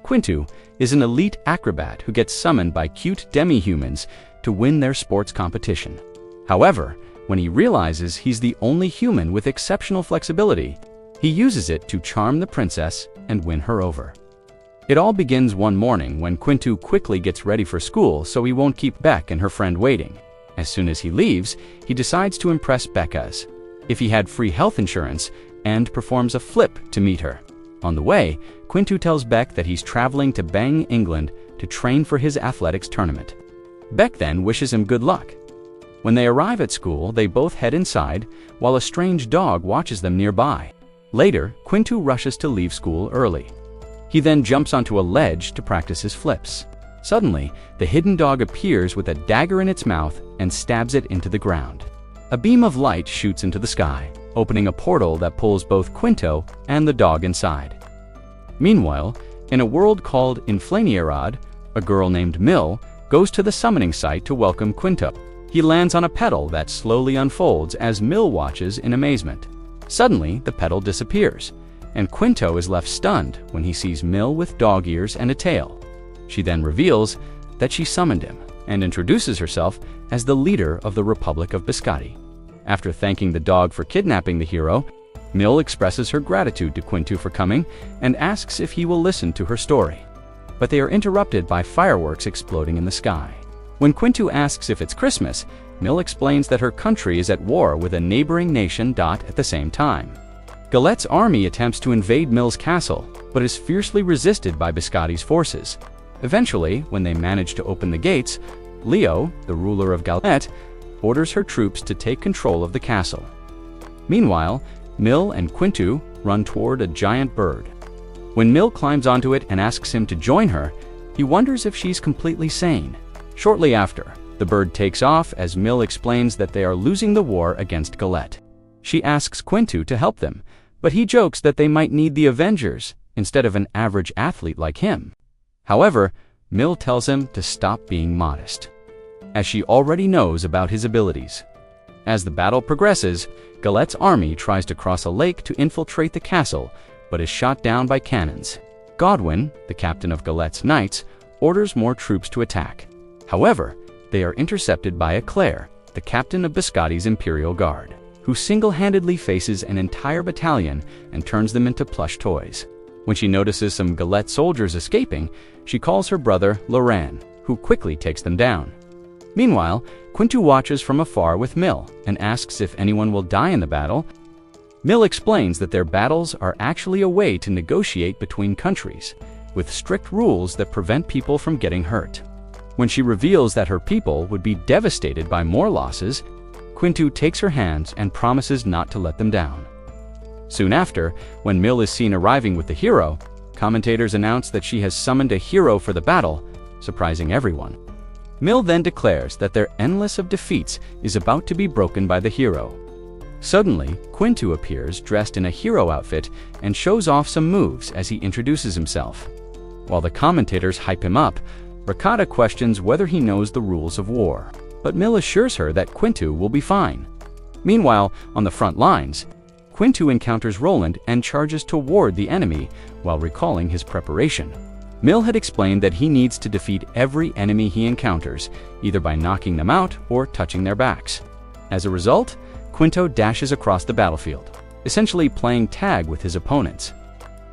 Quintu is an elite acrobat who gets summoned by cute demi-humans to win their sports competition. However, when he realizes he's the only human with exceptional flexibility, he uses it to charm the princess and win her over. It all begins one morning when Quintu quickly gets ready for school so he won't keep Beck and her friend waiting. As soon as he leaves, he decides to impress Becca's if he had free health insurance and performs a flip to meet her. On the way, Quintu tells Beck that he's traveling to Bang, England to train for his athletics tournament. Beck then wishes him good luck. When they arrive at school, they both head inside while a strange dog watches them nearby. Later, Quintu rushes to leave school early. He then jumps onto a ledge to practice his flips. Suddenly, the hidden dog appears with a dagger in its mouth and stabs it into the ground. A beam of light shoots into the sky, opening a portal that pulls both Quintu and the dog inside. Meanwhile, in a world called Inflanierod, a girl named Mill goes to the summoning site to welcome Quintu. He lands on a petal that slowly unfolds as Mill watches in amazement. Suddenly, the petal disappears, and Quintu is left stunned when he sees Mill with dog ears and a tail. She then reveals that she summoned him and introduces herself as the leader of the Republic of Biscotti. After thanking the dog for kidnapping the hero, Mill expresses her gratitude to Quintu for coming and asks if he will listen to her story. But they are interrupted by fireworks exploding in the sky. When Quintu asks if it's Christmas, Mill explains that her country is at war with a neighboring nation. At the same time, Galette's army attempts to invade Mill's castle, but is fiercely resisted by Biscotti's forces. Eventually, when they manage to open the gates, Leo, the ruler of Galette, orders her troops to take control of the castle. Meanwhile, Mill and Quintu run toward a giant bird. When Mill climbs onto it and asks him to join her, he wonders if she's completely sane. Shortly after, the bird takes off as Mill explains that they are losing the war against Galette. She asks Quintu to help them, but he jokes that they might need the Avengers instead of an average athlete like him. However, Mill tells him to stop being modest, as she already knows about his abilities. As the battle progresses, Galette's army tries to cross a lake to infiltrate the castle, but is shot down by cannons. Godwin, the captain of Galette's knights, orders more troops to attack. However, they are intercepted by Eclair, the captain of Biscotti's Imperial Guard, who single-handedly faces an entire battalion and turns them into plush toys. When she notices some Galette soldiers escaping, she calls her brother Loran, who quickly takes them down. Meanwhile, Quintu watches from afar with Mill and asks if anyone will die in the battle. Mill explains that their battles are actually a way to negotiate between countries, with strict rules that prevent people from getting hurt. When she reveals that her people would be devastated by more losses, Quintu takes her hands and promises not to let them down. Soon after, when Mill is seen arriving with the hero, commentators announce that she has summoned a hero for the battle, surprising everyone. Mill then declares that their endless of defeats is about to be broken by the hero. Suddenly, Quintu appears dressed in a hero outfit and shows off some moves as he introduces himself. While the commentators hype him up, Ricotta questions whether he knows the rules of war, but Mill assures her that Quintu will be fine. Meanwhile, on the front lines, Quintu encounters Roland and charges toward the enemy while recalling his preparation. Mill had explained that he needs to defeat every enemy he encounters, either by knocking them out or touching their backs. As a result, Quintu dashes across the battlefield, essentially playing tag with his opponents.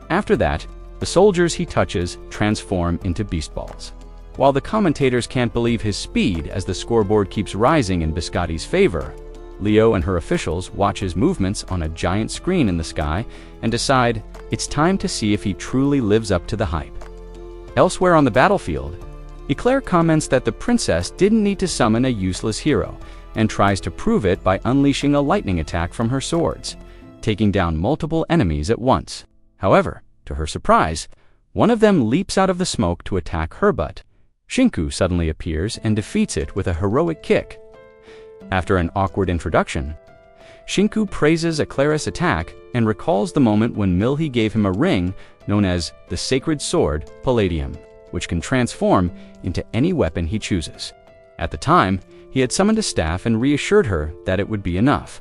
After that, the soldiers he touches transform into beast balls. While the commentators can't believe his speed as the scoreboard keeps rising in Biscotti's favor, Leo and her officials watch his movements on a giant screen in the sky and decide it's time to see if he truly lives up to the hype. Elsewhere on the battlefield, Eclair comments that the princess didn't need to summon a useless hero and tries to prove it by unleashing a lightning attack from her swords, taking down multiple enemies at once. However, to her surprise, one of them leaps out of the smoke to attack her, but Shinku suddenly appears and defeats it with a heroic kick. After an awkward introduction, Shinku praises Eclair's attack and recalls the moment when Milhi gave him a ring known as the Sacred Sword Palladium, which can transform into any weapon he chooses. At the time, he had summoned a staff and reassured her that it would be enough.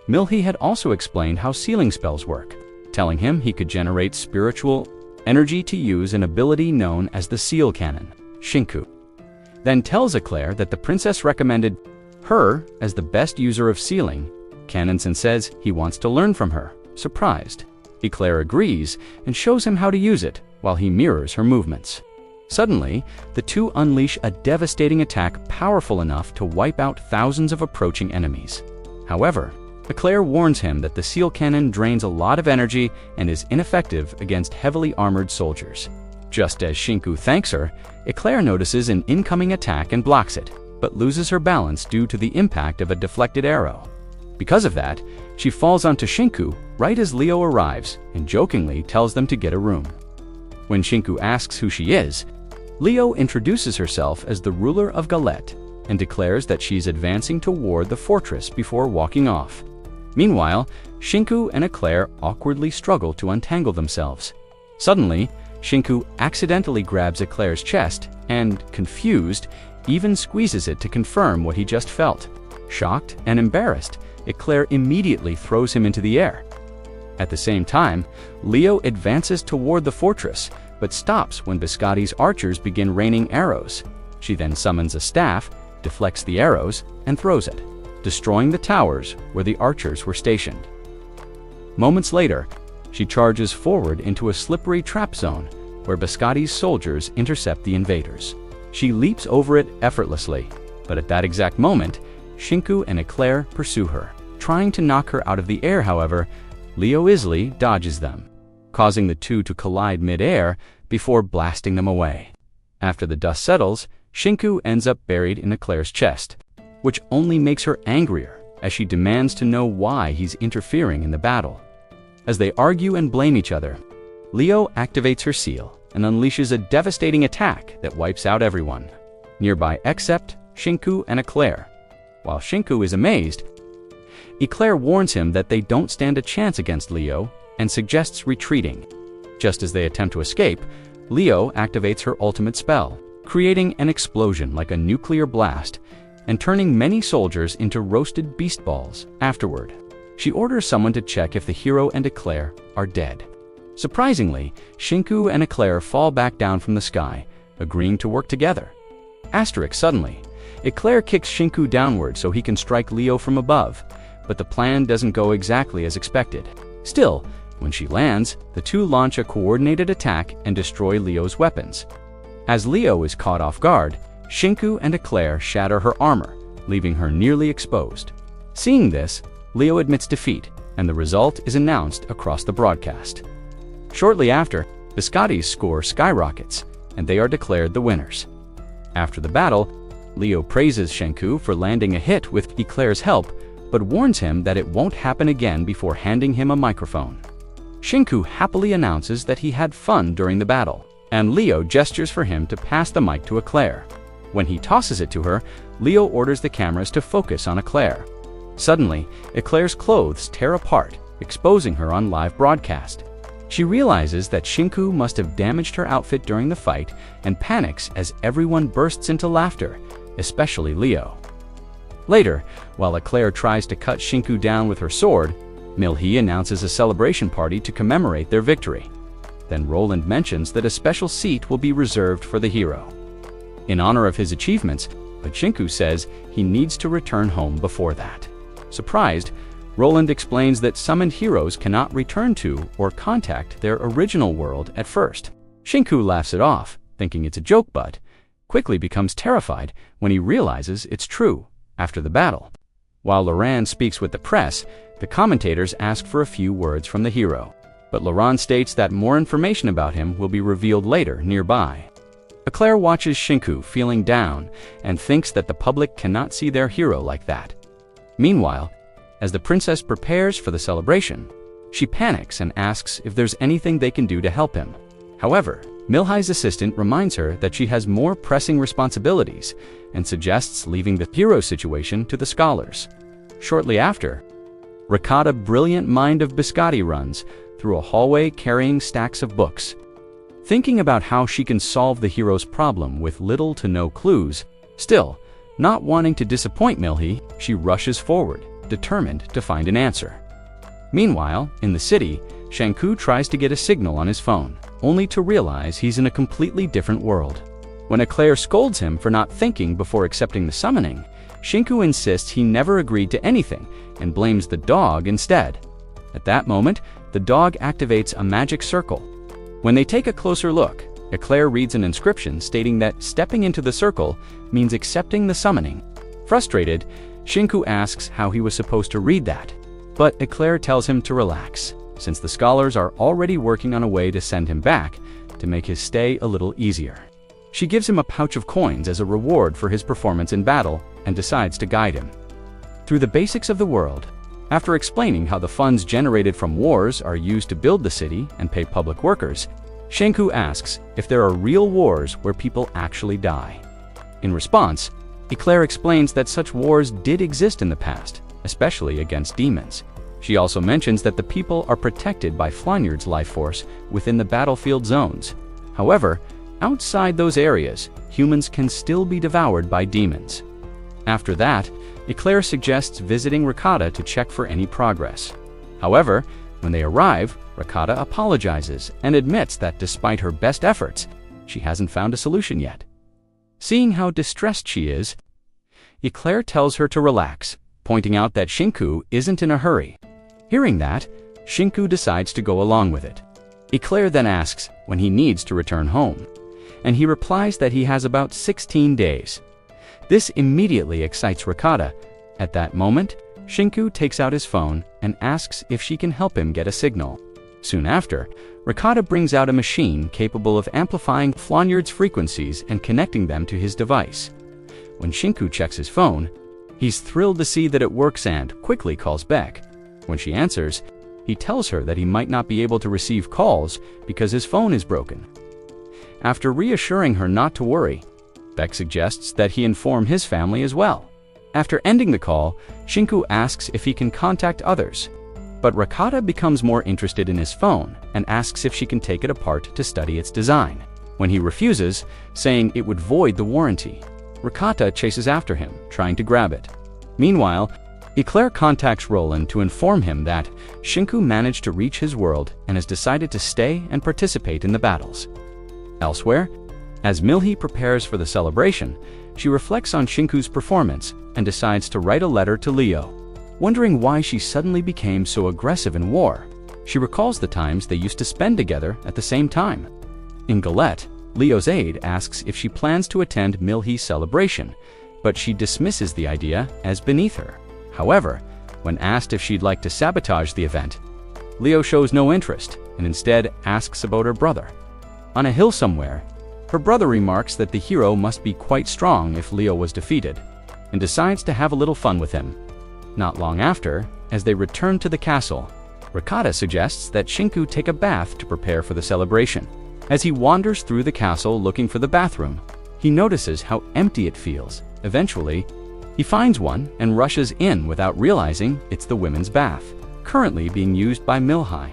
Milhi had also explained how sealing spells work, telling him he could generate spiritual energy to use an ability known as the seal cannon, Shinku. Then tells Eclair that the princess recommended her as the best user of sealing cannons and says he wants to learn from her. Surprised, Eclair agrees and shows him how to use it while he mirrors her movements. Suddenly, the two unleash a devastating attack powerful enough to wipe out thousands of approaching enemies. However, Eclair warns him that the seal cannon drains a lot of energy and is ineffective against heavily armored soldiers. Just as Shinku thanks her, Eclair notices an incoming attack and blocks it, but loses her balance due to the impact of a deflected arrow. Because of that, she falls onto Shinku right as Leo arrives and jokingly tells them to get a room. When Shinku asks who she is, Leo introduces herself as the ruler of Galette and declares that she's advancing toward the fortress before walking off. Meanwhile, Shinku and Eclair awkwardly struggle to untangle themselves. Suddenly, Shinku accidentally grabs Eclair's chest and, confused, even squeezes it to confirm what he just felt. Shocked and embarrassed, Eclair immediately throws him into the air. At the same time, Leo advances toward the fortress, but stops when Biscotti's archers begin raining arrows. She then summons a staff, deflects the arrows, and throws it, destroying the towers where the archers were stationed. Moments later, she charges forward into a slippery trap zone where Biscotti's soldiers intercept the invaders. She leaps over it effortlessly, but at that exact moment, Shinku and Eclair pursue her. Trying to knock her out of the air, however, Leo Isley dodges them, causing the two to collide mid-air before blasting them away. After the dust settles, Shinku ends up buried in Eclair's chest, which only makes her angrier as she demands to know why he's interfering in the battle. As they argue and blame each other, Leo activates her seal and unleashes a devastating attack that wipes out everyone nearby except Shinku and Eclair. While Shinku is amazed, Eclair warns him that they don't stand a chance against Leo and suggests retreating. Just as they attempt to escape, Leo activates her ultimate spell, creating an explosion like a nuclear blast and turning many soldiers into roasted beast balls afterward. She orders someone to check if the hero and Eclair are dead. Surprisingly, Shinku and Eclair fall back down from the sky, agreeing to work together. Suddenly, Eclair kicks Shinku downward so he can strike Leo from above, but the plan doesn't go exactly as expected. Still, when she lands, the two launch a coordinated attack and destroy Leo's weapons. As Leo is caught off guard, Shinku and Eclair shatter her armor, leaving her nearly exposed. Seeing this, Leo admits defeat, and the result is announced across the broadcast. Shortly after, Biscotti's score skyrockets, and they are declared the winners. After the battle, Leo praises Shinku for landing a hit with Eclair's help, but warns him that it won't happen again before handing him a microphone. Shinku happily announces that he had fun during the battle, and Leo gestures for him to pass the mic to Eclair. When he tosses it to her, Leo orders the cameras to focus on Eclair. Suddenly, Eclair's clothes tear apart, exposing her on live broadcast. She realizes that Shinku must have damaged her outfit during the fight and panics as everyone bursts into laughter, especially Leo. Later, while Eclair tries to cut Shinku down with her sword, Milhi announces a celebration party to commemorate their victory. Then Roland mentions that a special seat will be reserved for the hero, in honor of his achievements, but Shinku says he needs to return home before that. Surprised, Roland explains that summoned heroes cannot return to or contact their original world at first. Shinku laughs it off, thinking it's a joke, but quickly becomes terrified when he realizes it's true after the battle. While Laurent speaks with the press, the commentators ask for a few words from the hero, but Laurent states that more information about him will be revealed later nearby. Eclair watches Shinku feeling down and thinks that the public cannot see their hero like that. Meanwhile, as the princess prepares for the celebration, she panics and asks if there's anything they can do to help him. However, Milhi's assistant reminds her that she has more pressing responsibilities and suggests leaving the hero situation to the scholars. Shortly after, Ricotta, brilliant mind of Biscotti, runs through a hallway carrying stacks of books. Thinking about how she can solve the hero's problem with little to no clues, still, not wanting to disappoint Milhi, she rushes forward, determined to find an answer. Meanwhile, in the city, Shinku tries to get a signal on his phone, only to realize he's in a completely different world. When Eclair scolds him for not thinking before accepting the summoning, Shinku insists he never agreed to anything and blames the dog instead. At that moment, the dog activates a magic circle. When they take a closer look, Eclair reads an inscription stating that stepping into the circle means accepting the summoning. Frustrated, Shinku asks how he was supposed to read that, but Eclair tells him to relax, since the scholars are already working on a way to send him back to make his stay a little easier. She gives him a pouch of coins as a reward for his performance in battle and decides to guide him through the basics of the world. After explaining how the funds generated from wars are used to build the city and pay public workers, Shinku asks if there are real wars where people actually die. In response, Eclair explains that such wars did exist in the past, especially against demons. She also mentions that the people are protected by Flonyard's life force within the battlefield zones. However, outside those areas, humans can still be devoured by demons. After that, Eclair suggests visiting Rakata to check for any progress. However, when they arrive, Rakata apologizes and admits that despite her best efforts, she hasn't found a solution yet. Seeing how distressed she is, Eclair tells her to relax, pointing out that Shinku isn't in a hurry. Hearing that, Shinku decides to go along with it. Eclair then asks when he needs to return home, and he replies that he has about 16 days. This immediately excites Rakata. At that moment, Shinku takes out his phone and asks if she can help him get a signal. Soon after, Rakata brings out a machine capable of amplifying Flonyard's frequencies and connecting them to his device. When Shinku checks his phone, he's thrilled to see that it works and quickly calls Beck. When she answers, he tells her that he might not be able to receive calls because his phone is broken. After reassuring her not to worry, Beck suggests that he inform his family as well. After ending the call, Shinku asks if he can contact others, but Rakata becomes more interested in his phone and asks if she can take it apart to study its design. When he refuses, saying it would void the warranty, Rakata chases after him, trying to grab it. Meanwhile, Eclair contacts Roland to inform him that Shinku managed to reach his world and has decided to stay and participate in the battles. Elsewhere, as Milhi prepares for the celebration, she reflects on Shinku's performance and decides to write a letter to Leo. Wondering why she suddenly became so aggressive in war, she recalls the times they used to spend together at the same time. In Galette, Leo's aide asks if she plans to attend Milhi's celebration, but she dismisses the idea as beneath her. However, when asked if she'd like to sabotage the event, Leo shows no interest and instead asks about her brother. On a hill somewhere, her brother remarks that the hero must be quite strong if Leo was defeated, and decides to have a little fun with him. Not long after, as they return to the castle, Rakata suggests that Shinku take a bath to prepare for the celebration. As he wanders through the castle looking for the bathroom, he notices how empty it feels. Eventually, he finds one and rushes in without realizing it's the women's bath, currently being used by Milhi.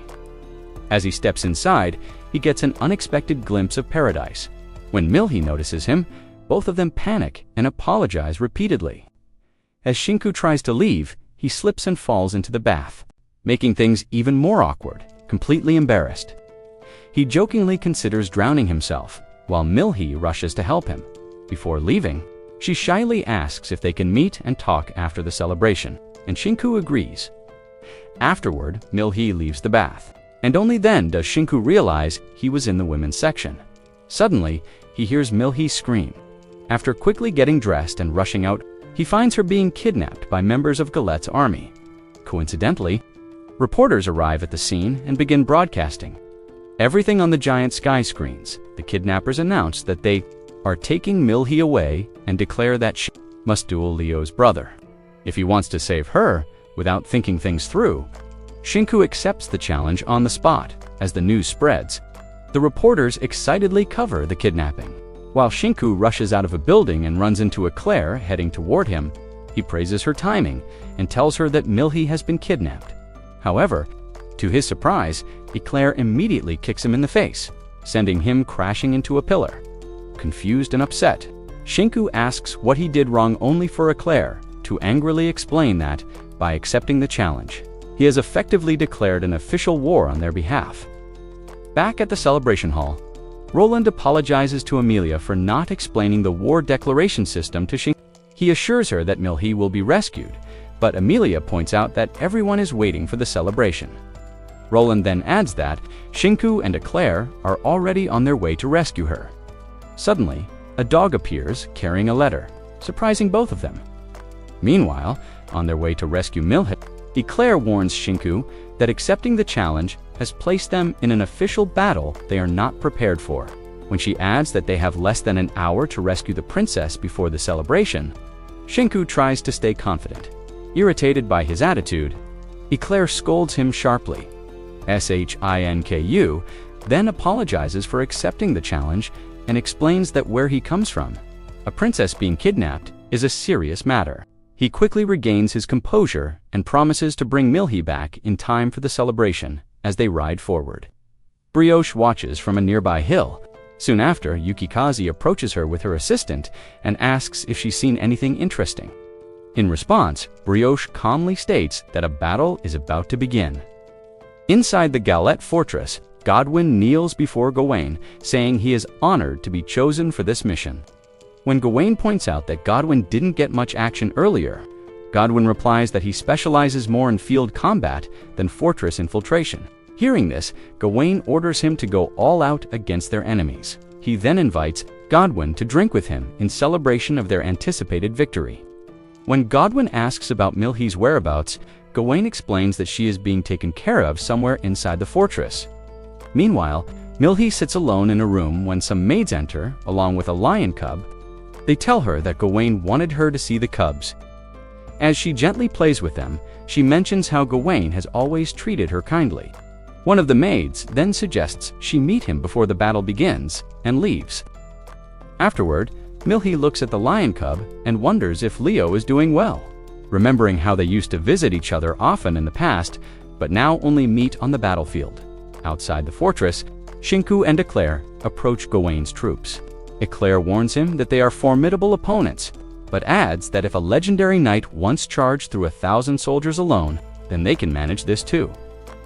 As he steps inside, he gets an unexpected glimpse of paradise. When Milhi notices him, both of them panic and apologize repeatedly. As Shinku tries to leave, he slips and falls into the bath, making things even more awkward, completely embarrassed. He jokingly considers drowning himself, while Milhi rushes to help him. Before leaving, she shyly asks if they can meet and talk after the celebration, and Shinku agrees. Afterward, Milhi leaves the bath, and only then does Shinku realize he was in the women's section. Suddenly, he hears Milhi scream. After quickly getting dressed and rushing out, he finds her being kidnapped by members of Galette's army. Coincidentally, reporters arrive at the scene and begin broadcasting everything on the giant sky screens. The kidnappers announce that they are taking Milhi away and declare that she must duel Leo's brother. If he wants to save her without thinking things through, Shinku accepts the challenge on the spot. As the news spreads, the reporters excitedly cover the kidnapping. While Shinku rushes out of a building and runs into Eclair heading toward him, he praises her timing and tells her that Milhi has been kidnapped. However, to his surprise, Eclair immediately kicks him in the face, sending him crashing into a pillar. Confused and upset, Shinku asks what he did wrong only for Eclair to angrily explain that by accepting the challenge, he has effectively declared an official war on their behalf. Back at the celebration hall, Roland apologizes to Emilia for not explaining the war declaration system to Shinku. He assures her that Milhi will be rescued, but Emilia points out that everyone is waiting for the celebration. Roland then adds that Shinku and Eclair are already on their way to rescue her. Suddenly, a dog appears carrying a letter, surprising both of them. Meanwhile, on their way to rescue Milhi, Eclair warns Shinku that accepting the challenge has placed them in an official battle they are not prepared for. When she adds that they have less than an hour to rescue the princess before the celebration, Shinku tries to stay confident. Irritated by his attitude, Eclair scolds him sharply. Shinku then apologizes for accepting the challenge and explains that where he comes from, a princess being kidnapped, is a serious matter. He quickly regains his composure and promises to bring Milhi back in time for the celebration as they ride forward. Brioche watches from a nearby hill. Soon after, Yukikaze approaches her with her assistant and asks if she's seen anything interesting. In response, Brioche calmly states that a battle is about to begin. Inside the Galette fortress, Godwin kneels before Gawain, saying he is honored to be chosen for this mission. When Gawain points out that Godwin didn't get much action earlier, Godwin replies that he specializes more in field combat than fortress infiltration. Hearing this, Gawain orders him to go all out against their enemies. He then invites Godwin to drink with him in celebration of their anticipated victory. When Godwin asks about Milhi's whereabouts, Gawain explains that she is being taken care of somewhere inside the fortress. Meanwhile, Milhi sits alone in a room when some maids enter, along with a lion cub. They tell her that Gawain wanted her to see the cubs. As she gently plays with them, she mentions how Gawain has always treated her kindly. One of the maids then suggests she meet him before the battle begins and leaves. Afterward, Milhi looks at the lion cub and wonders if Leo is doing well, remembering how they used to visit each other often in the past, but now only meet on the battlefield. Outside the fortress, Shinku and Eclair approach Gawain's troops. Eclair warns him that they are formidable opponents, but adds that if a legendary knight once charged through 1,000 soldiers alone, then they can manage this too.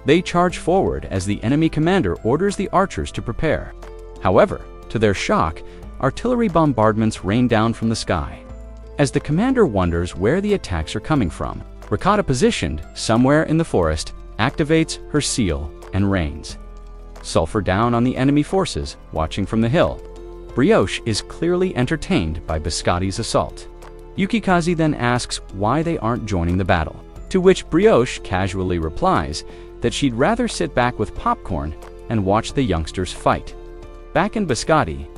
They charge forward as the enemy commander orders the archers to prepare. However, to their shock, artillery bombardments rain down from the sky. As the commander wonders where the attacks are coming from, Rakata, positioned somewhere in the forest, activates her seal and rains. Sulfur down on the enemy forces, watching from the hill. Brioche is clearly entertained by Biscotti's assault. Yukikaze then asks why they aren't joining the battle, to which Brioche casually replies that she'd rather sit back with popcorn and watch the youngsters fight. Back in Biscotti,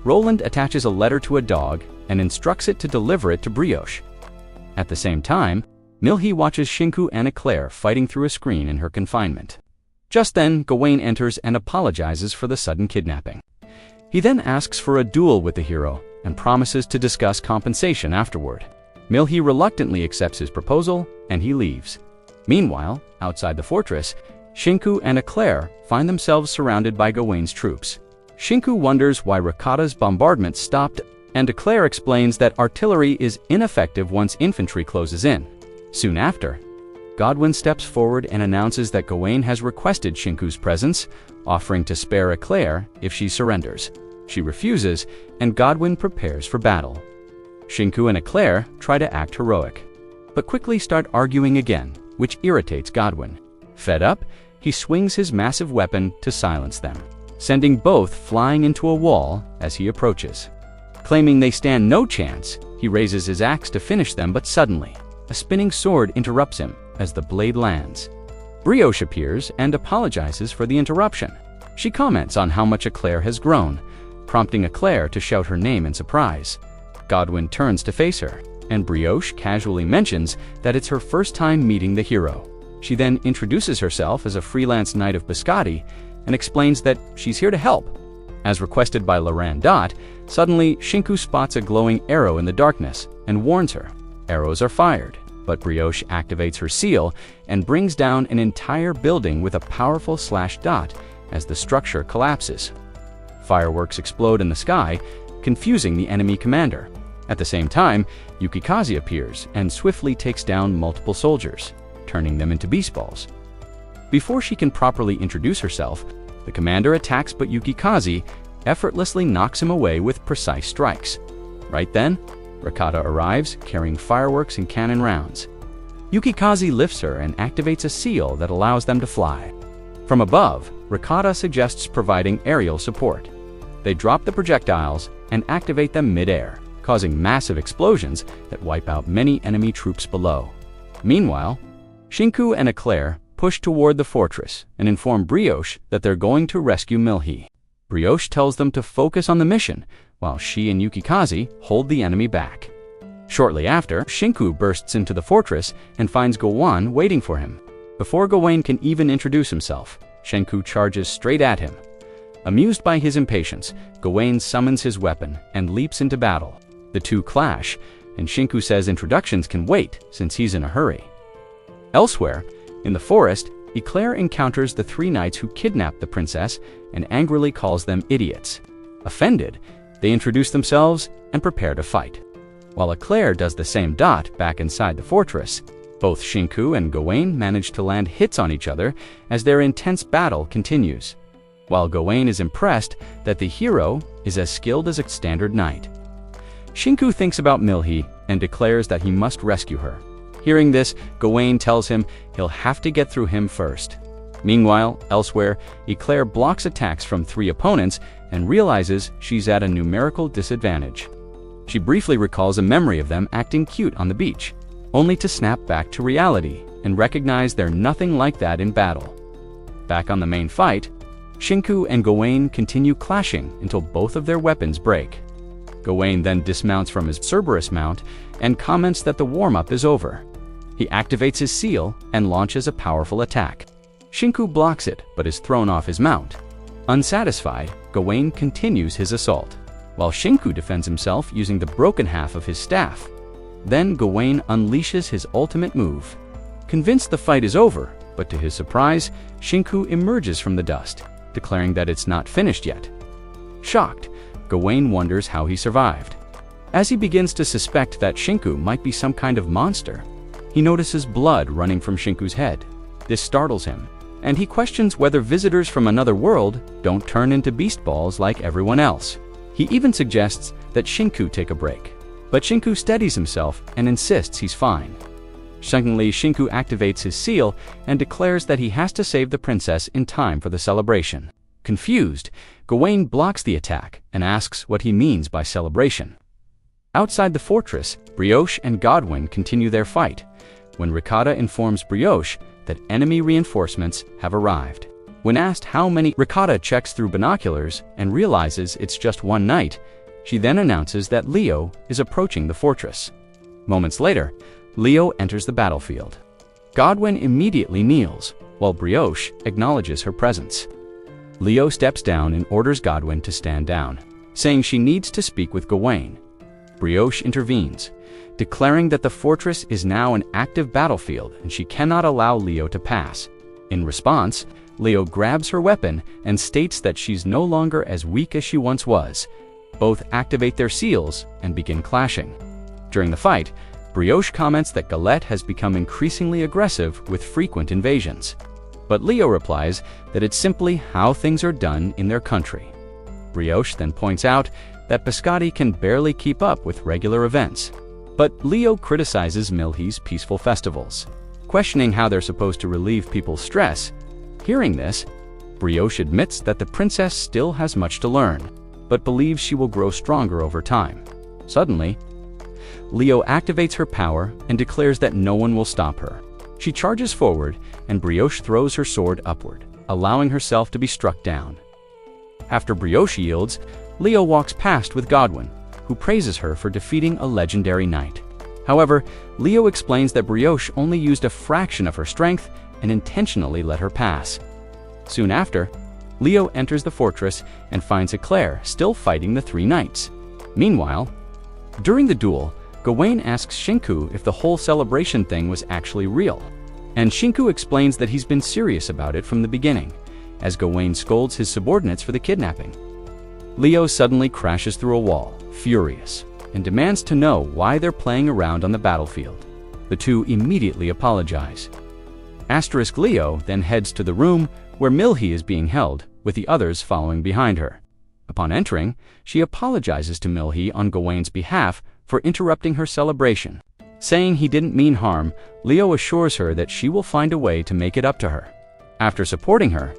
Roland attaches a letter to a dog and instructs it to deliver it to Brioche. At the same time, Milhi watches Shinku and Eclair fighting through a screen in her confinement. Just then, Gawain enters and apologizes for the sudden kidnapping. He then asks for a duel with the hero and promises to discuss compensation afterward. Milhi reluctantly accepts his proposal and he leaves. Meanwhile, outside the fortress, Shinku and Eclair find themselves surrounded by Gawain's troops. Shinku wonders why Rakata's bombardment stopped, and Eclair explains that artillery is ineffective once infantry closes in. Soon after, Godwin steps forward and announces that Gawain has requested Shinku's presence, offering to spare Eclair if she surrenders. She refuses, and Godwin prepares for battle. Shinku and Eclair try to act heroic, but quickly start arguing again, which irritates Godwin. Fed up, he swings his massive weapon to silence them, sending both flying into a wall as he approaches. Claiming they stand no chance, he raises his axe to finish them, but suddenly, a spinning sword interrupts him as the blade lands. Brioche appears and apologizes for the interruption. She comments on how much Eclair has grown, prompting Eclair to shout her name in surprise. Godwin turns to face her, and Brioche casually mentions that it's her first time meeting the hero. She then introduces herself as a freelance knight of Biscotti and explains that she's here to help. As requested by Laran Dot, suddenly Shinku spots a glowing arrow in the darkness and warns her. Arrows are fired, but Brioche activates her seal and brings down an entire building with a powerful slash dot as the structure collapses. Fireworks explode in the sky, confusing the enemy commander. At the same time, Yukikaze appears and swiftly takes down multiple soldiers, turning them into beast balls. Before she can properly introduce herself, the commander attacks, but Yukikaze effortlessly knocks him away with precise strikes. Right then, Ricotta arrives, carrying fireworks and cannon rounds. Yukikaze lifts her and activates a seal that allows them to fly. From above, Ricotta suggests providing aerial support. They drop the projectiles and activate them mid-air, causing massive explosions that wipe out many enemy troops below. Meanwhile, Shinku and Eclair push toward the fortress and inform Brioche that they're going to rescue Milhi. Brioche tells them to focus on the mission, while she and Yukikaze hold the enemy back. Shortly after, Shinku bursts into the fortress and finds Gawain waiting for him. Before Gawain can even introduce himself, Shinku charges straight at him. Amused by his impatience, Gawain summons his weapon and leaps into battle. The two clash, and Shinku says introductions can wait since he's in a hurry. Elsewhere, in the forest, Eclair encounters the three knights who kidnapped the princess and angrily calls them idiots. Offended, they introduce themselves and prepare to fight. While Eclair does the same back inside the fortress, both Shinku and Gawain manage to land hits on each other as their intense battle continues, while Gawain is impressed that the hero is as skilled as a standard knight. Shinku thinks about Milhi and declares that he must rescue her. Hearing this, Gawain tells him he'll have to get through him first. Meanwhile, elsewhere, Eclair blocks attacks from three opponents and realizes she's at a numerical disadvantage. She briefly recalls a memory of them acting cute on the beach, only to snap back to reality and recognize they're nothing like that in battle. Back on the main fight, Shinku and Gawain continue clashing until both of their weapons break. Gawain then dismounts from his Cerberus mount and comments that the warm-up is over. He activates his seal and launches a powerful attack. Shinku blocks it but is thrown off his mount. Unsatisfied, Gawain continues his assault, while Shinku defends himself using the broken half of his staff. Then Gawain unleashes his ultimate move. Convinced the fight is over, but to his surprise, Shinku emerges from the dust, declaring that it's not finished yet. Shocked, Gawain wonders how he survived. As he begins to suspect that Shinku might be some kind of monster, he notices blood running from Shinku's head. This startles him, and he questions whether visitors from another world don't turn into beast balls like everyone else. He even suggests that Shinku take a break, but Shinku steadies himself and insists he's fine. Suddenly, Shinku activates his seal and declares that he has to save the princess in time for the celebration. Confused, Gawain blocks the attack and asks what he means by celebration. Outside the fortress, Brioche and Godwin continue their fight, when Ricotta informs Brioche that enemy reinforcements have arrived. When asked how many, Ricotta checks through binoculars and realizes it's just one knight. She then announces that Leo is approaching the fortress. Moments later, Leo enters the battlefield. Godwin immediately kneels, while Brioche acknowledges her presence. Leo steps down and orders Godwin to stand down, saying she needs to speak with Gawain. Brioche intervenes, declaring that the fortress is now an active battlefield and she cannot allow Leo to pass. In response, Leo grabs her weapon and states that she's no longer as weak as she once was. Both activate their seals and begin clashing. During the fight, Brioche comments that Galette has become increasingly aggressive with frequent invasions. But Leo replies that it's simply how things are done in their country. Brioche then points out that Biscotti can barely keep up with regular events. But Leo criticizes Milhi's peaceful festivals, questioning how they're supposed to relieve people's stress. Hearing this, Brioche admits that the princess still has much to learn, but believes she will grow stronger over time. Suddenly, Leo activates her power and declares that no one will stop her. She charges forward, and Brioche throws her sword upward, allowing herself to be struck down. After Brioche yields, Leo walks past with Godwin, who praises her for defeating a legendary knight. However, Leo explains that Brioche only used a fraction of her strength and intentionally let her pass. Soon after, Leo enters the fortress and finds Eclair still fighting the three knights. Meanwhile, during the duel, Gawain asks Shinku if the whole celebration thing was actually real, and Shinku explains that he's been serious about it from the beginning, as Gawain scolds his subordinates for the kidnapping. Leo suddenly crashes through a wall, furious, and demands to know why they're playing around on the battlefield. The two immediately apologize. Leo then heads to the room where Milhi is being held, with the others following behind her. Upon entering, she apologizes to Milhi on Gawain's behalf for interrupting her celebration. Saying he didn't mean harm, Leo assures her that she will find a way to make it up to her. After supporting her,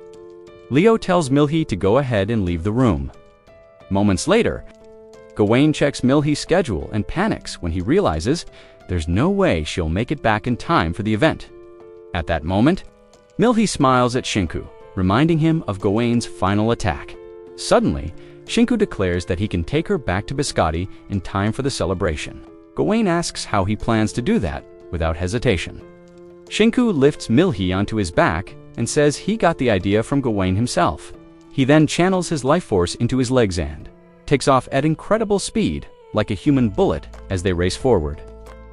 Leo tells Milhi to go ahead and leave the room. Moments later, Gawain checks Milhi's schedule and panics when he realizes there's no way she'll make it back in time for the event. At that moment, Milhi smiles at Shinku, reminding him of Gawain's final attack. Suddenly, Shinku declares that he can take her back to Biscotti in time for the celebration. Gawain asks how he plans to do that without hesitation. Shinku lifts Milhi onto his back and says he got the idea from Gawain himself. He then channels his life force into his legs and takes off at incredible speed, like a human bullet, as they race forward.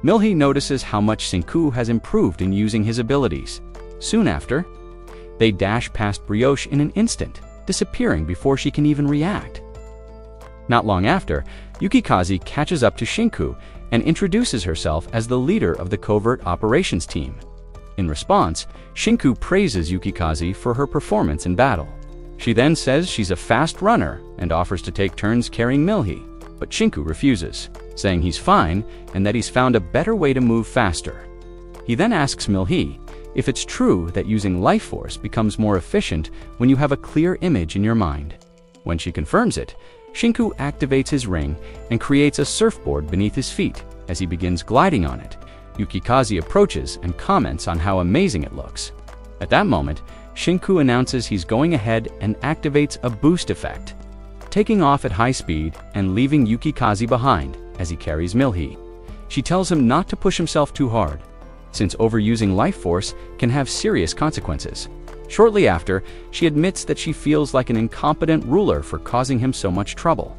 Milhi notices how much Shinku has improved in using his abilities. Soon after, they dash past Brioche in an instant, disappearing before she can even react. Not long after, Yukikaze catches up to Shinku and introduces herself as the leader of the covert operations team. In response, Shinku praises Yukikaze for her performance in battle. She then says she's a fast runner and offers to take turns carrying Milhi, but Shinku refuses, saying he's fine and that he's found a better way to move faster. He then asks Milhi if it's true that using life force becomes more efficient when you have a clear image in your mind. When she confirms it, Shinku activates his ring and creates a surfboard beneath his feet. As he begins gliding on it, Yukikaze approaches and comments on how amazing it looks. At that moment, Shinku announces he's going ahead and activates a boost effect, taking off at high speed and leaving Yukikaze behind as he carries Milhi. She tells him not to push himself too hard, since overusing life force can have serious consequences. Shortly after, she admits that she feels like an incompetent ruler for causing him so much trouble.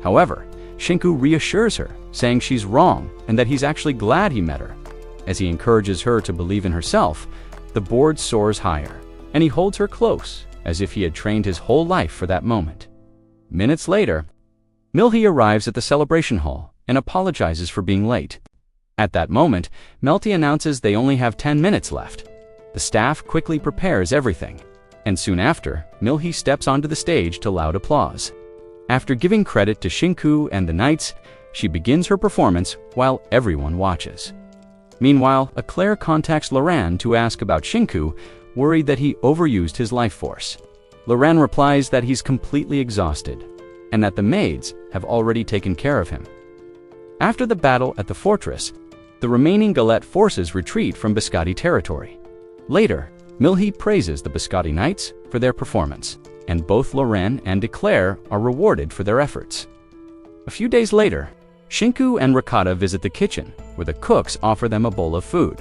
However, Shinku reassures her, saying she's wrong and that he's actually glad he met her. As he encourages her to believe in herself, the board soars higher, and he holds her close, as if he had trained his whole life for that moment. Minutes later, Milhi arrives at the celebration hall and apologizes for being late. At that moment, Melty announces they only have 10 minutes left. The staff quickly prepares everything, and soon after, Milhi steps onto the stage to loud applause. After giving credit to Shinku and the knights, she begins her performance while everyone watches. Meanwhile, Eclair contacts Loran to ask about Shinku, worried that he overused his life force. Loran replies that he's completely exhausted, and that the maids have already taken care of him. After the battle at the fortress, the remaining Galette forces retreat from Biscotti territory. Later, Milhi praises the Biscotti knights for their performance, and both Loran and Eclair are rewarded for their efforts. A few days later, Shinku and Ricotta visit the kitchen, where the cooks offer them a bowl of food.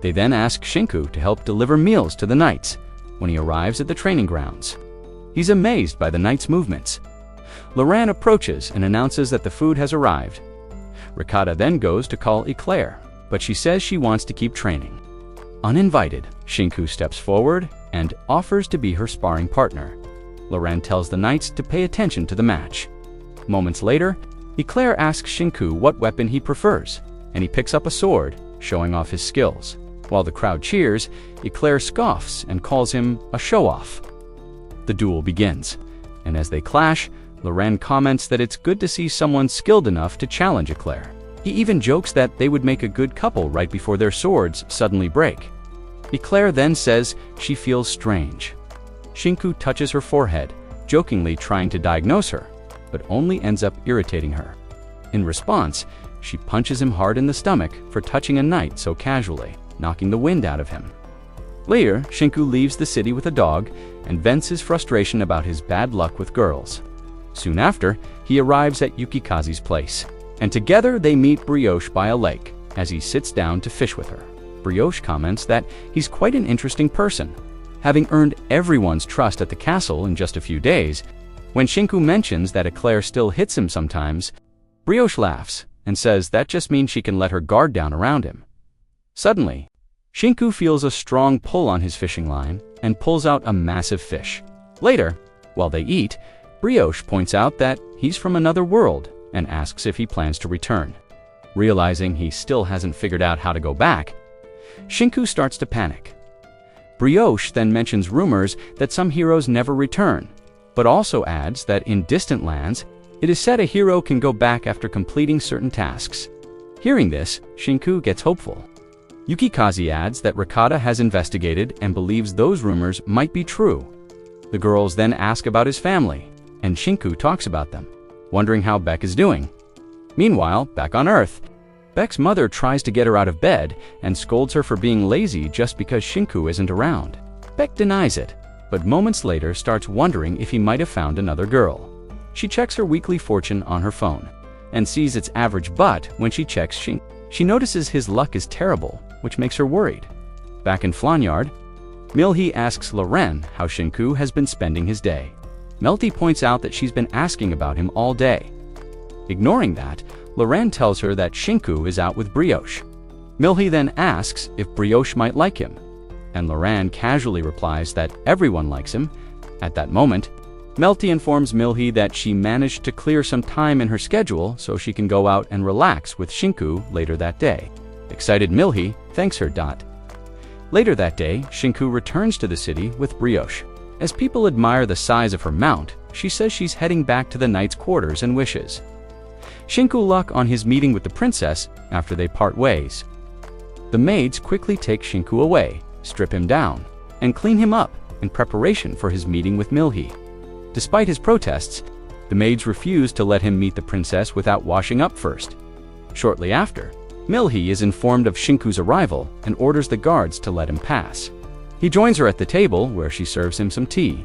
They then ask Shinku to help deliver meals to the knights when he arrives at the training grounds. He's amazed by the knights' movements. Loran approaches and announces that the food has arrived. Ricotta then goes to call Eclair, but she says she wants to keep training. Uninvited, Shinku steps forward and offers to be her sparring partner. Loran tells the knights to pay attention to the match. Moments later, Eclair asks Shinku what weapon he prefers, and he picks up a sword, showing off his skills. While the crowd cheers, Eclair scoffs and calls him a show-off. The duel begins, and as they clash, Loran comments that it's good to see someone skilled enough to challenge Eclair. He even jokes that they would make a good couple right before their swords suddenly break. Eclair then says she feels strange. Shinku touches her forehead, jokingly trying to diagnose her, but only ends up irritating her. In response, she punches him hard in the stomach for touching a knight so casually, knocking the wind out of him. Later, Shinku leaves the city with a dog and vents his frustration about his bad luck with girls. Soon after, he arrives at Yukikaze's place, and together they meet Brioche by a lake as he sits down to fish with her. Brioche comments that he's quite an interesting person, having earned everyone's trust at the castle in just a few days. When Shinku mentions that Eclair still hits him sometimes, Brioche laughs and says that just means she can let her guard down around him. Suddenly, Shinku feels a strong pull on his fishing line and pulls out a massive fish. Later, while they eat, Brioche points out that he's from another world and asks if he plans to return. Realizing he still hasn't figured out how to go back, Shinku starts to panic. Brioche then mentions rumors that some heroes never return, but also adds that in distant lands, it is said a hero can go back after completing certain tasks. Hearing this, Shinku gets hopeful. Yukikaze adds that Ricotta has investigated and believes those rumors might be true. The girls then ask about his family, and Shinku talks about them, wondering how Beck is doing. Meanwhile, back on Earth, Beck's mother tries to get her out of bed and scolds her for being lazy just because Shinku isn't around. Beck denies it, but moments later starts wondering if he might have found another girl. She checks her weekly fortune on her phone and sees its average, but when she checks Shinku, she notices his luck is terrible, which makes her worried. Back in Flanyard, Milhi asks Loren how Shinku has been spending his day. Melty points out that she's been asking about him all day. Ignoring that, Loren tells her that Shinku is out with Brioche. Milhi then asks if Brioche might like him, and Loren casually replies that everyone likes him. At that moment, Melty informs Milhi that she managed to clear some time in her schedule so she can go out and relax with Shinku later that day. Excited Milhi thanks her. Later that day, Shinku returns to the city with Brioche. As people admire the size of her mount, she says she's heading back to the knight's quarters and wishes Shinku luck on his meeting with the princess after they part ways. The maids quickly take Shinku away, strip him down, and clean him up in preparation for his meeting with Milhi. Despite his protests, the maids refuse to let him meet the princess without washing up first. Shortly after, Milhi is informed of Shinku's arrival and orders the guards to let him pass. He joins her at the table where she serves him some tea.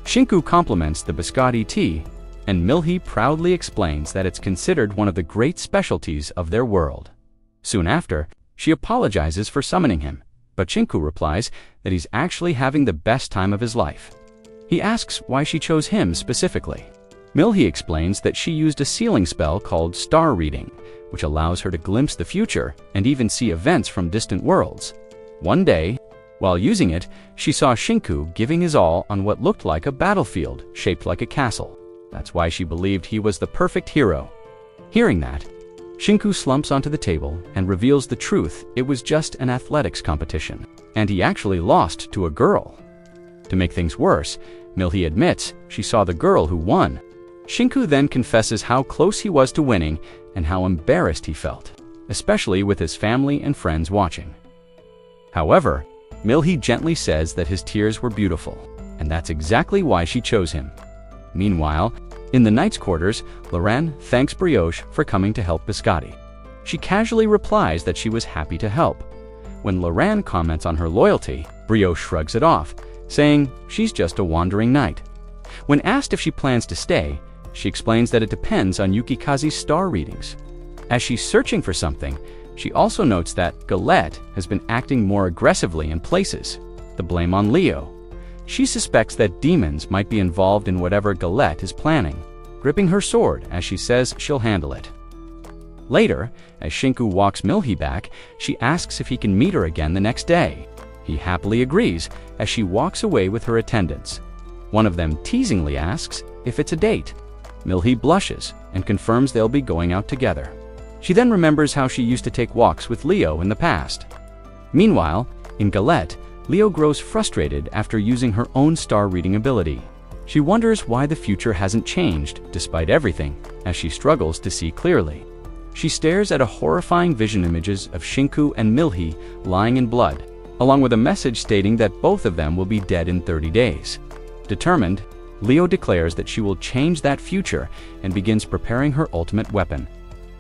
Shinku compliments the biscotti tea, and Milhi proudly explains that it's considered one of the great specialties of their world. Soon after, she apologizes for summoning him, but Shinku replies that he's actually having the best time of his life. He asks why she chose him specifically. Milhi explains that she used a sealing spell called Star Reading, which allows her to glimpse the future and even see events from distant worlds. One day, while using it, she saw Shinku giving his all on what looked like a battlefield shaped like a castle. That's why she believed he was the perfect hero. Hearing that, Shinku slumps onto the table and reveals the truth. It was just an athletics competition, and he actually lost to a girl. To make things worse, Milhi admits she saw the girl who won. Shinku then confesses how close he was to winning and how embarrassed he felt, especially with his family and friends watching. However, Milhi gently says that his tears were beautiful, and that's exactly why she chose him. Meanwhile, in the knight's quarters, Loren thanks Brioche for coming to help Biscotti. She casually replies that she was happy to help. When Loren comments on her loyalty, Brioche shrugs it off, saying she's just a wandering knight. When asked if she plans to stay, she explains that it depends on Yukikaze's star readings. As she's searching for something, she also notes that Galette has been acting more aggressively in places, the blame on Leo. She suspects that demons might be involved in whatever Galette is planning, gripping her sword as she says she'll handle it. Later, as Shinku walks Milhi back, she asks if he can meet her again the next day. He happily agrees as she walks away with her attendants. One of them teasingly asks if it's a date. Milhi blushes and confirms they'll be going out together. She then remembers how she used to take walks with Leo in the past. Meanwhile, in Galette, Leo grows frustrated after using her own star reading ability. She wonders why the future hasn't changed despite everything, as she struggles to see clearly. She stares at a horrifying vision images of Shinku and Milhi lying in blood, along with a message stating that both of them will be dead in 30 days. Determined, Leo declares that she will change that future and begins preparing her ultimate weapon.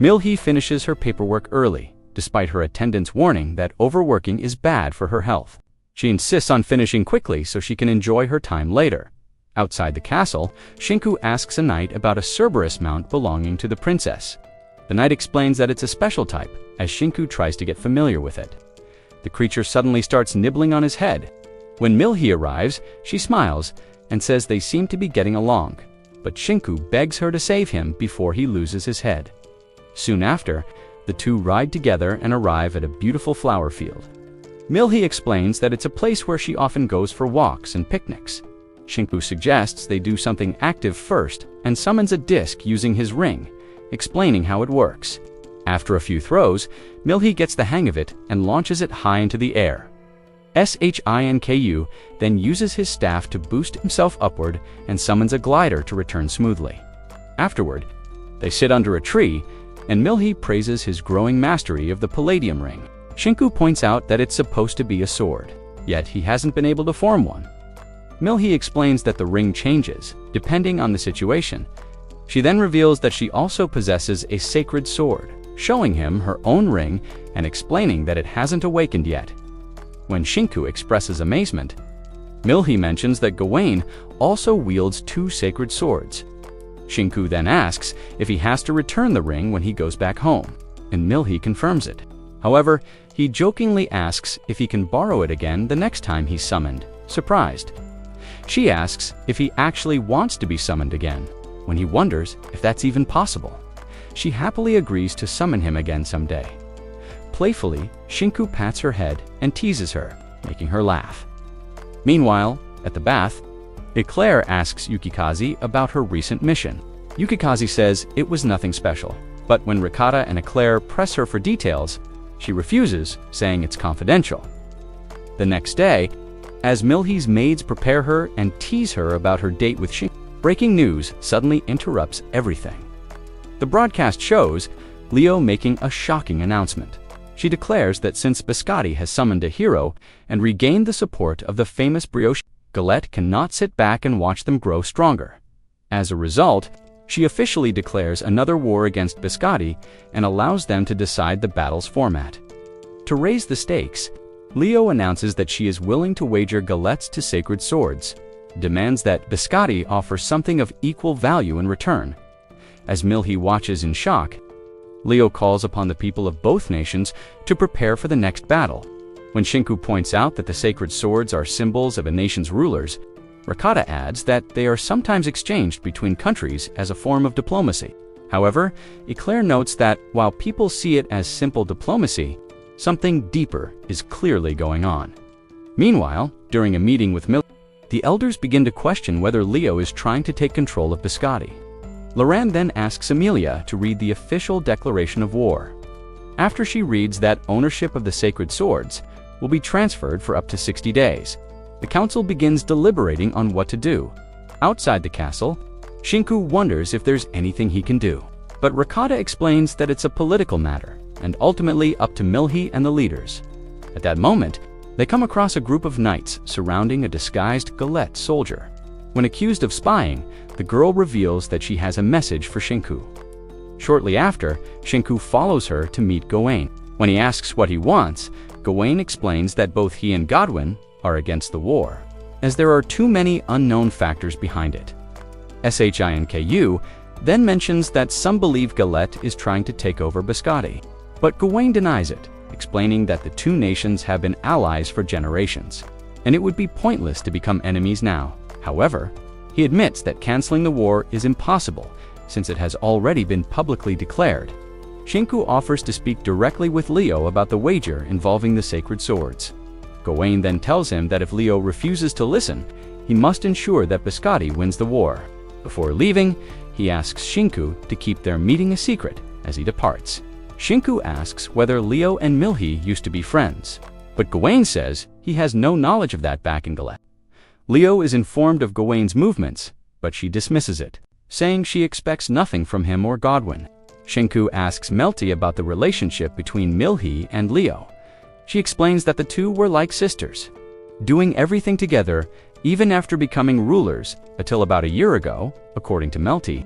Milhi finishes her paperwork early, despite her attendant's warning that overworking is bad for her health. She insists on finishing quickly so she can enjoy her time later. Outside the castle, Shinku asks a knight about a Cerberus mount belonging to the princess. The knight explains that it's a special type, as Shinku tries to get familiar with it. The creature suddenly starts nibbling on his head. When Milhi arrives, she smiles and says they seem to be getting along, but Shinku begs her to save him before he loses his head. Soon after, the two ride together and arrive at a beautiful flower field. Milhi explains that it's a place where she often goes for walks and picnics. Shinku suggests they do something active first and summons a disc using his ring, explaining how it works. After a few throws, Milhi gets the hang of it and launches it high into the air. Shinku then uses his staff to boost himself upward and summons a glider to return smoothly. Afterward, they sit under a tree, and Milhi praises his growing mastery of the Palladium ring. Shinku points out that it's supposed to be a sword, yet he hasn't been able to form one. Milhi explains that the ring changes, depending on the situation. She then reveals that she also possesses a sacred sword, showing him her own ring and explaining that it hasn't awakened yet. When Shinku expresses amazement, Milhi mentions that Gawain also wields 2 sacred swords. Shinku then asks if he has to return the ring when he goes back home, and Milhi confirms it. However, he jokingly asks if he can borrow it again the next time he's summoned, surprised. She asks if he actually wants to be summoned again, when he wonders if that's even possible. She happily agrees to summon him again someday. Playfully, Shinku pats her head and teases her, making her laugh. Meanwhile, at the bath, Eclair asks Yukikaze about her recent mission. Yukikaze says it was nothing special, but when Ricotta and Eclair press her for details, she refuses, saying it's confidential. The next day, as Milhi's maids prepare her and tease her about her date with Shinku, breaking news suddenly interrupts everything. The broadcast shows Leo making a shocking announcement. She declares that since Biscotti has summoned a hero and regained the support of the famous brioche, Galette cannot sit back and watch them grow stronger. As a result, she officially declares another war against Biscotti and allows them to decide the battle's format. To raise the stakes, Leo announces that she is willing to wager Galette's 2 sacred swords, demands that Biscotti offer something of equal value in return. As Milhi watches in shock, Leo calls upon the people of both nations to prepare for the next battle. When Shinku points out that the sacred swords are symbols of a nation's rulers, Ricotta adds that they are sometimes exchanged between countries as a form of diplomacy. However, Eclair notes that while people see it as simple diplomacy, something deeper is clearly going on. Meanwhile, during a meeting with Milhi, the elders begin to question whether Leo is trying to take control of Biscotti. Loran then asks Emilia to read the official declaration of war. After she reads that ownership of the sacred swords will be transferred for up to 60 days, the council begins deliberating on what to do. Outside the castle, Shinku wonders if there's anything he can do. But Ricotta explains that it's a political matter, and ultimately up to Milhi and the leaders. At that moment, they come across a group of knights surrounding a disguised Galette soldier. When accused of spying, the girl reveals that she has a message for Shinku. Shortly after, Shinku follows her to meet Gawain. When he asks what he wants, Gawain explains that both he and Godwin are against the war, as there are too many unknown factors behind it. Shinku then mentions that some believe Galette is trying to take over Biscotti, but Gawain denies it, explaining that the 2 nations have been allies for generations, and it would be pointless to become enemies now. However, he admits that canceling the war is impossible since it has already been publicly declared. Shinku offers to speak directly with Leo about the wager involving the sacred swords. Gawain then tells him that if Leo refuses to listen, he must ensure that Biscotti wins the war. Before leaving, he asks Shinku to keep their meeting a secret as he departs. Shinku asks whether Leo and Milhi used to be friends, but Gawain says he has no knowledge of that back in Galette. Leo is informed of Gawain's movements, but she dismisses it, saying she expects nothing from him or Godwin. Shinku asks Melty about the relationship between Milhi and Leo. She explains that the 2 were like sisters, doing everything together even after becoming rulers until about a year ago, according to Melty.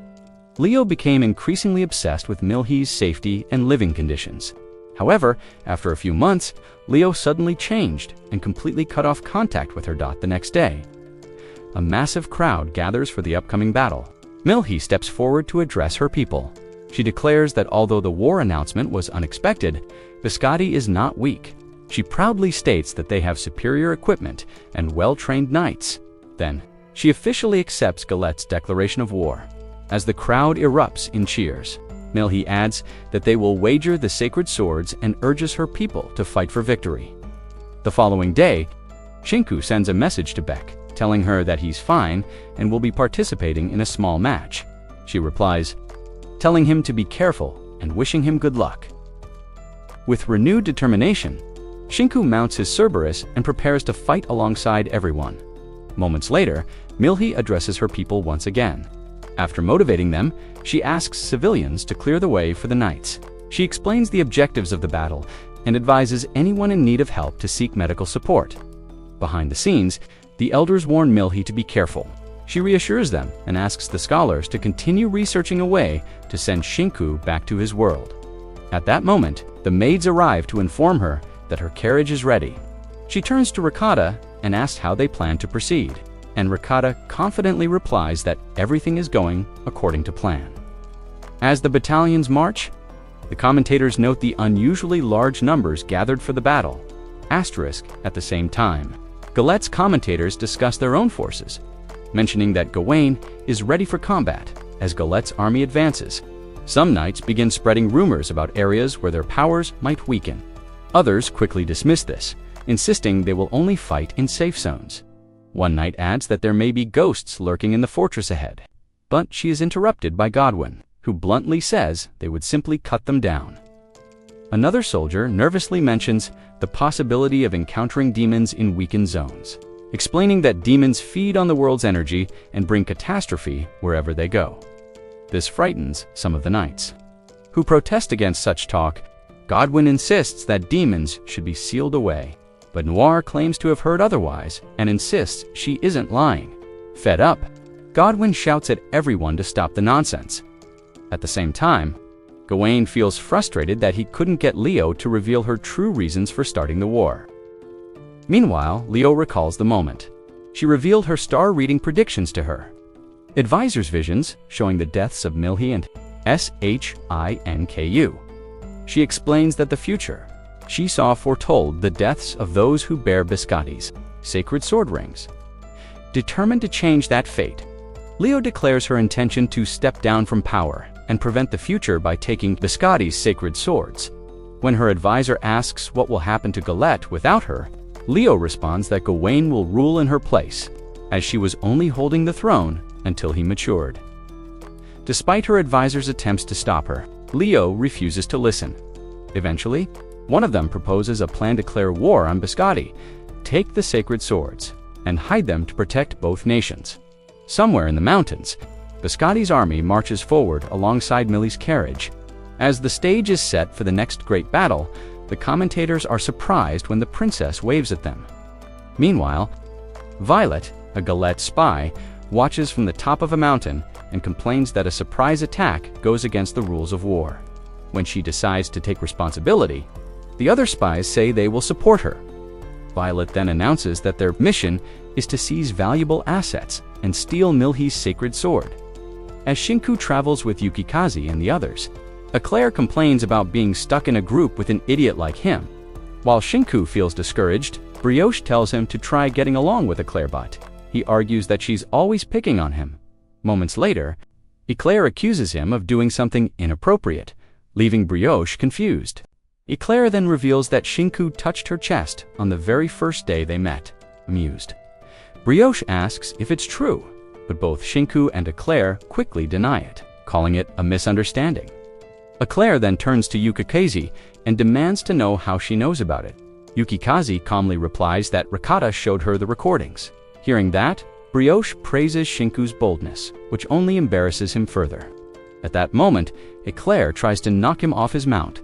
Leo became increasingly obsessed with Milhi's safety and living conditions. However, after a few months, Leo suddenly changed and completely cut off contact with her. The next day, a massive crowd gathers for the upcoming battle. Milhi steps forward to address her people. She declares that although the war announcement was unexpected, Biscotti is not weak. She proudly states that they have superior equipment and well-trained knights. Then, she officially accepts Galette's declaration of war. As the crowd erupts in cheers, Milhi adds that they will wager the sacred swords and urges her people to fight for victory. The following day, Shinku sends a message to Beck, telling her that he's fine and will be participating in a small match. She replies, telling him to be careful and wishing him good luck. With renewed determination, Shinku mounts his Cerberus and prepares to fight alongside everyone. Moments later, Milhi addresses her people once again. After motivating them, she asks civilians to clear the way for the knights. She explains the objectives of the battle and advises anyone in need of help to seek medical support. Behind the scenes, the elders warn Milhi to be careful. She reassures them and asks the scholars to continue researching a way to send Shinku back to his world. At that moment, the maids arrive to inform her that her carriage is ready. She turns to Ricotta and asks how they plan to proceed, and Ricotta confidently replies that everything is going according to plan. As the battalions march, the commentators note the unusually large numbers gathered for the battle. Asterisk at the same time. Galette's commentators discuss their own forces, mentioning that Gawain is ready for combat as Galette's army advances. Some knights begin spreading rumors about areas where their powers might weaken. Others quickly dismiss this, insisting they will only fight in safe zones. One knight adds that there may be ghosts lurking in the fortress ahead, but she is interrupted by Godwin, who bluntly says they would simply cut them down. Another soldier nervously mentions the possibility of encountering demons in weakened zones, explaining that demons feed on the world's energy and bring catastrophe wherever they go. This frightens some of the knights, who protest against such talk. Godwin insists that demons should be sealed away, but Noir claims to have heard otherwise and insists she isn't lying. Fed up, Godwin shouts at everyone to stop the nonsense. At the same time, Gawain feels frustrated that he couldn't get Leo to reveal her true reasons for starting the war. Meanwhile, Leo recalls the moment. She revealed her star-reading predictions to her. Advisor's visions showing the deaths of Milhi and Shinku. She explains that the future she saw foretold the deaths of those who bear Biscotti's sacred sword rings. Determined to change that fate, Leo declares her intention to step down from power and prevent the future by taking Biscotti's sacred swords. When her advisor asks what will happen to Galette without her, Leo responds that Gawain will rule in her place, as she was only holding the throne until he matured. Despite her advisor's attempts to stop her, Leo refuses to listen. Eventually, one of them proposes a plan to declare war on Biscotti, take the sacred swords, and hide them to protect both nations. Somewhere in the mountains, Biscotti's army marches forward alongside Milhi's carriage. As the stage is set for the next great battle, the commentators are surprised when the princess waves at them. Meanwhile, Violet, a Galette spy, watches from the top of a mountain and complains that a surprise attack goes against the rules of war. When she decides to take responsibility, the other spies say they will support her. Violet then announces that their mission is to seize valuable assets and steal Milhi's sacred sword. As Shinku travels with Yukikaze and the others, Eclair complains about being stuck in a group with an idiot like him. While Shinku feels discouraged, Brioche tells him to try getting along with Eclair, but he argues that she's always picking on him. Moments later, Eclair accuses him of doing something inappropriate, leaving Brioche confused. Eclair then reveals that Shinku touched her chest on the very first day they met, amused. Brioche asks if it's true, but both Shinku and Eclair quickly deny it, calling it a misunderstanding. Eclair then turns to Yukikaze and demands to know how she knows about it. Yukikaze calmly replies that Ricotta showed her the recordings. Hearing that, Brioche praises Shinku's boldness, which only embarrasses him further. At that moment, Eclair tries to knock him off his mount.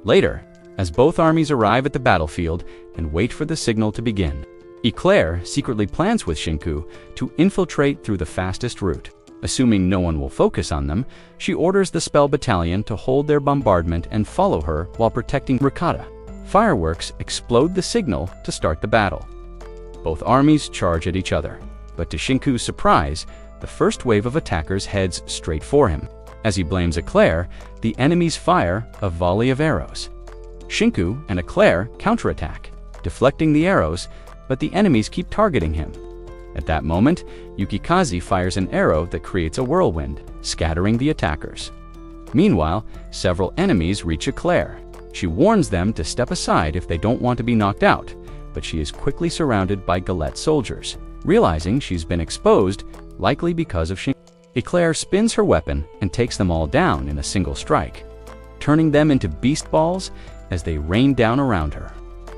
Later, as both armies arrive at the battlefield and wait for the signal to begin, Eclair secretly plans with Shinku to infiltrate through the fastest route. Assuming no one will focus on them, she orders the Spell Battalion to hold their bombardment and follow her while protecting Ricotta. Fireworks explode the signal to start the battle. Both armies charge at each other, but to Shinku's surprise, the first wave of attackers heads straight for him. As he blames Eclair, the enemies fire a volley of arrows. Shinku and Eclair counterattack, deflecting the arrows, but the enemies keep targeting him. At that moment, Yukikaze fires an arrow that creates a whirlwind, scattering the attackers. Meanwhile, several enemies reach Eclair. She warns them to step aside if they don't want to be knocked out, but she is quickly surrounded by Galette soldiers. Realizing she's been exposed, likely because of Shinku, Eclair spins her weapon and takes them all down in a single strike, turning them into beast balls as they rain down around her.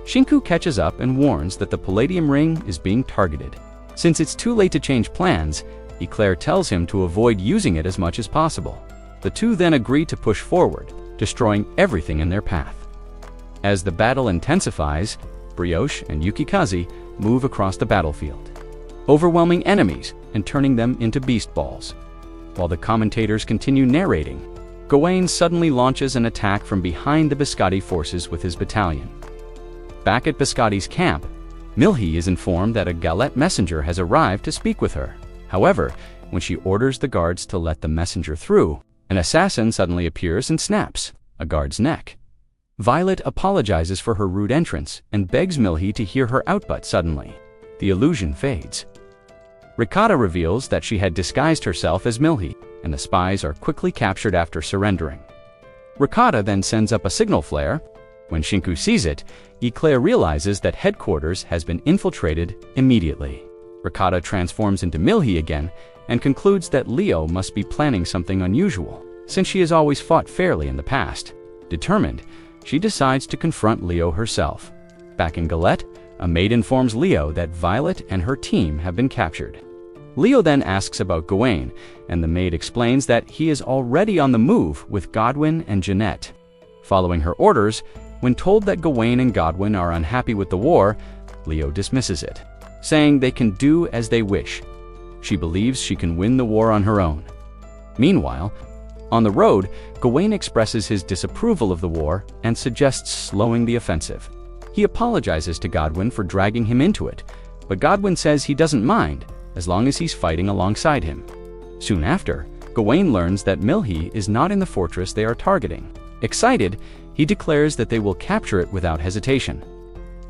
Shinku catches up and warns that the Palladium ring is being targeted. Since it's too late to change plans, Eclair tells him to avoid using it as much as possible. The two then agree to push forward, destroying everything in their path. As the battle intensifies, Brioche and Yukikaze move across the battlefield, overwhelming enemies and turning them into beast balls. While the commentators continue narrating, Gawain suddenly launches an attack from behind the Biscotti forces with his battalion. Back at Biscotti's camp, Milhi is informed that a Galette messenger has arrived to speak with her. However, when she orders the guards to let the messenger through, an assassin suddenly appears and snaps a guard's neck. Violet apologizes for her rude entrance and begs Milhi to hear her out, but suddenly, the illusion fades. Ricotta reveals that she had disguised herself as Milhi, and the spies are quickly captured after surrendering. Ricotta then sends up a signal flare. When Shinku sees it, Eclair realizes that headquarters has been infiltrated immediately. Ricotta transforms into Milhi again and concludes that Leo must be planning something unusual, since she has always fought fairly in the past. Determined, she decides to confront Leo herself. Back in Galette, a maid informs Leo that Violet and her team have been captured. Leo then asks about Gawain, and the maid explains that he is already on the move with Godwin and Jeanette. Following her orders, when told that Gawain and Godwin are unhappy with the war, Leo dismisses it, saying they can do as they wish. She believes she can win the war on her own. Meanwhile, on the road, Gawain expresses his disapproval of the war and suggests slowing the offensive. He apologizes to Godwin for dragging him into it, but Godwin says he doesn't mind as long as he's fighting alongside him. Soon after, Gawain learns that Milhi is not in the fortress they are targeting. Excited, he declares that they will capture it without hesitation.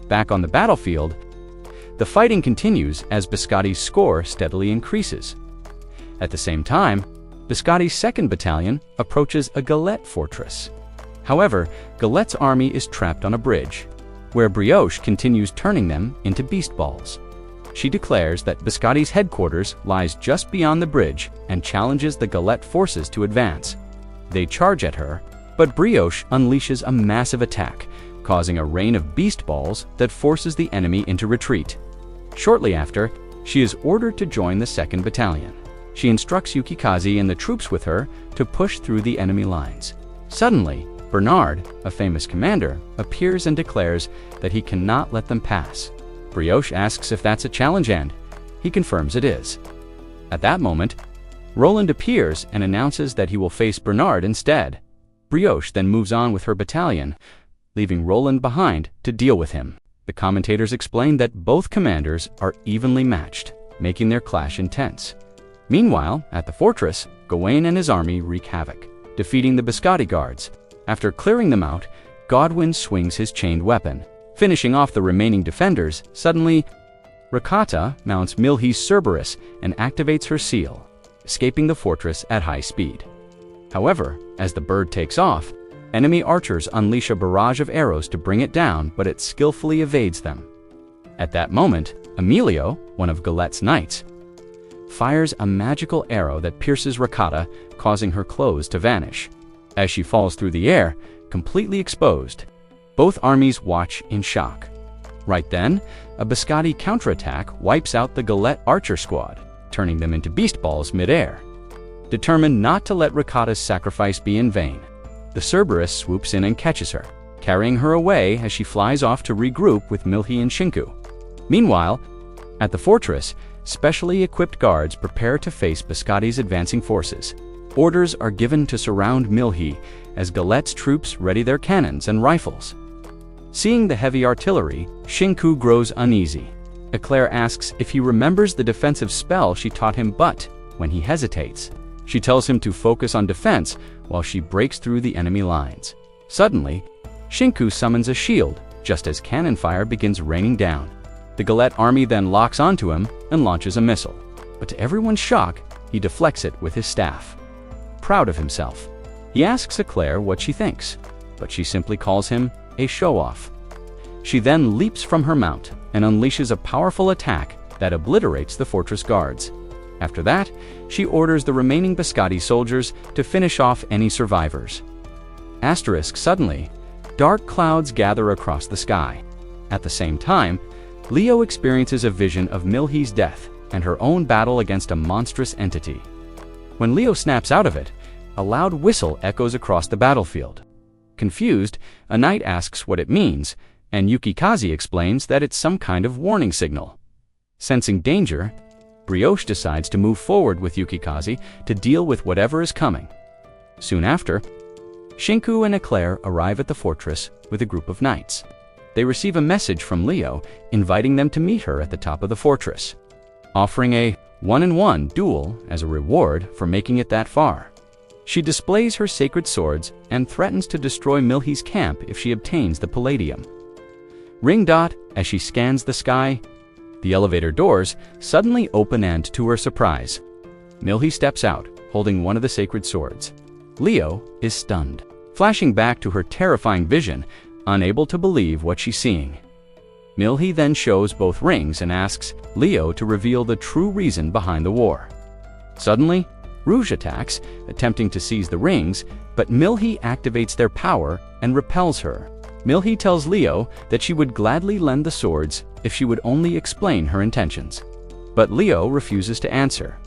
Back on the battlefield, the fighting continues as Biscotti's score steadily increases. At the same time, Biscotti's 2nd Battalion approaches a Galette fortress. However, Galette's army is trapped on a bridge, where Brioche continues turning them into beast balls. She declares that Biscotti's headquarters lies just beyond the bridge and challenges the Galette forces to advance. They charge at her, but Brioche unleashes a massive attack, causing a rain of beast balls that forces the enemy into retreat. Shortly after, she is ordered to join the 2nd Battalion. She instructs Yukikaze and the troops with her to push through the enemy lines. Suddenly, Bernard, a famous commander, appears and declares that he cannot let them pass. Brioche asks if that's a challenge, and he confirms it is. At that moment, Roland appears and announces that he will face Bernard instead. Brioche then moves on with her battalion, leaving Roland behind to deal with him. The commentators explain that both commanders are evenly matched, making their clash intense. Meanwhile, at the fortress, Gawain and his army wreak havoc, defeating the Biscotti guards. After clearing them out, Godwin swings his chained weapon, finishing off the remaining defenders. Suddenly, Ricotta mounts Milhi's Cerberus and activates her seal, escaping the fortress at high speed. However, as the bird takes off, enemy archers unleash a barrage of arrows to bring it down, but it skillfully evades them. At that moment, Emilio, one of Galette's knights, fires a magical arrow that pierces Ricotta, causing her clothes to vanish. As she falls through the air, completely exposed, both armies watch in shock. Right then, a Biscotti counterattack wipes out the Galette archer squad, turning them into beast balls mid-air. Determined not to let Ricotta's sacrifice be in vain, the Cerberus swoops in and catches her, carrying her away as she flies off to regroup with Milhi and Shinku. Meanwhile, at the fortress, specially equipped guards prepare to face Biscotti's advancing forces. Orders are given to surround Milhi as Galette's troops ready their cannons and rifles. Seeing the heavy artillery, Shinku grows uneasy. Eclair asks if he remembers the defensive spell she taught him, but when he hesitates, she tells him to focus on defense while she breaks through the enemy lines. Suddenly, Shinku summons a shield just as cannon fire begins raining down. The Galette army then locks onto him and launches a missile, but to everyone's shock, he deflects it with his staff. Proud of himself, he asks Eclair what she thinks, but she simply calls him a show-off. She then leaps from her mount and unleashes a powerful attack that obliterates the fortress guards. After that, she orders the remaining Biscotti soldiers to finish off any survivors. Suddenly, dark clouds gather across the sky. At the same time, Leo experiences a vision of Milhi's death and her own battle against a monstrous entity. When Leo snaps out of it, a loud whistle echoes across the battlefield. Confused, a knight asks what it means, and Yukikaze explains that it's some kind of warning signal. Sensing danger, Brioche decides to move forward with Yukikaze to deal with whatever is coming. Soon after, Shinku and Eclair arrive at the fortress with a group of knights. They receive a message from Leo inviting them to meet her at the top of the fortress, offering a one-on-one duel as a reward for making it that far. She displays her sacred swords and threatens to destroy Milhi's camp if she obtains the palladium. Ring dot as she scans the sky. The elevator doors suddenly open and, to her surprise, Milhi steps out, holding one of the sacred swords. Leo is stunned, flashing back to her terrifying vision, unable to believe what she's seeing. Milhi then shows both rings and asks Leo to reveal the true reason behind the war. Suddenly, Rouge attacks, attempting to seize the rings, but Milhi activates their power and repels her. Milhi tells Leo that she would gladly lend the swords if she would only explain her intentions. But Leo refuses to answer.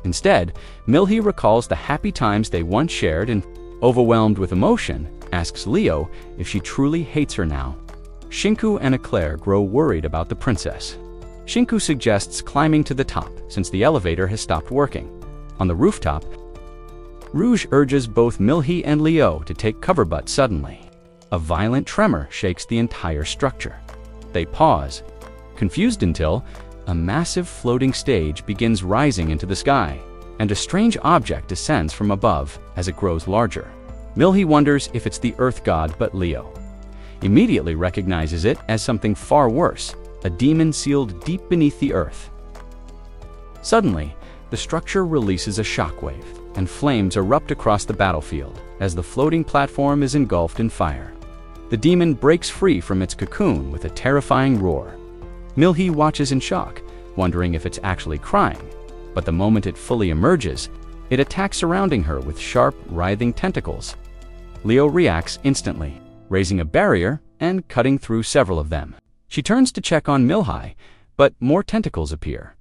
Instead, Milhi recalls the happy times they once shared and, overwhelmed with emotion, asks Leo if she truly hates her now. Shinku and Eclair grow worried about the princess. Shinku suggests climbing to the top since the elevator has stopped working. On the rooftop, Rouge urges both Milhi and Leo to take cover, but suddenly, a violent tremor shakes the entire structure. They pause, confused, until a massive floating stage begins rising into the sky, and a strange object descends from above as it grows larger. Milhi wonders if it's the Earth God, but Leo immediately recognizes it as something far worse, a demon sealed deep beneath the earth. Suddenly, the structure releases a shockwave, and flames erupt across the battlefield as the floating platform is engulfed in fire. The demon breaks free from its cocoon with a terrifying roar. Milhi watches in shock, wondering if it's actually crying, but the moment it fully emerges, it attacks surrounding her with sharp, writhing tentacles. Leo reacts instantly, raising a barrier and cutting through several of them. She turns to check on Milhi, but more tentacles appear.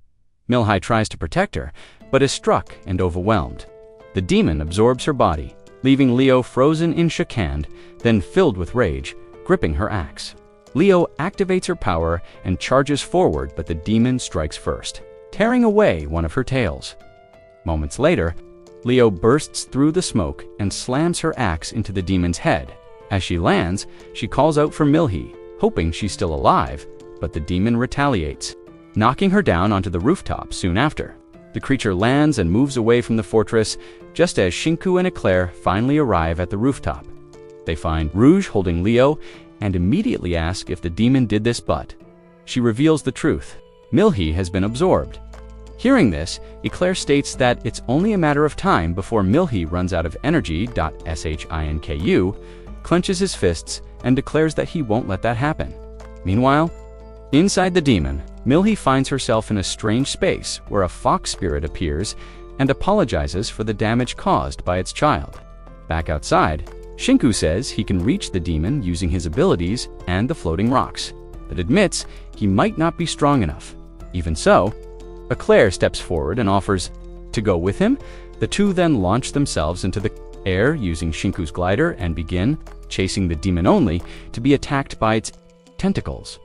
Milhi tries to protect her, but is struck and overwhelmed. The demon absorbs her body, leaving Leo frozen in shook hand, then filled with rage, gripping her axe. Leo activates her power and charges forward, but the demon strikes first, tearing away one of her tails. Moments later, Leo bursts through the smoke and slams her axe into the demon's head. As she lands, she calls out for Milhi, hoping she's still alive, but the demon retaliates, knocking her down onto the rooftop soon after. The creature lands and moves away from the fortress just as Shinku and Eclair finally arrive at the rooftop. They find Rouge holding Leo and immediately ask if the demon did this, but she reveals the truth. Milhi has been absorbed. Hearing this, Eclair states that it's only a matter of time before Milhi runs out of energy. Shinku clenches his fists and declares that he won't let that happen. Meanwhile, inside the demon, Milhi finds herself in a strange space where a fox spirit appears and apologizes for the damage caused by its child. Back outside, Shinku says he can reach the demon using his abilities and the floating rocks, but admits he might not be strong enough. Even so, Eclair steps forward and offers to go with him. The two then launch themselves into the air using Shinku's glider and begin chasing the demon, only to be attacked by its tentacles.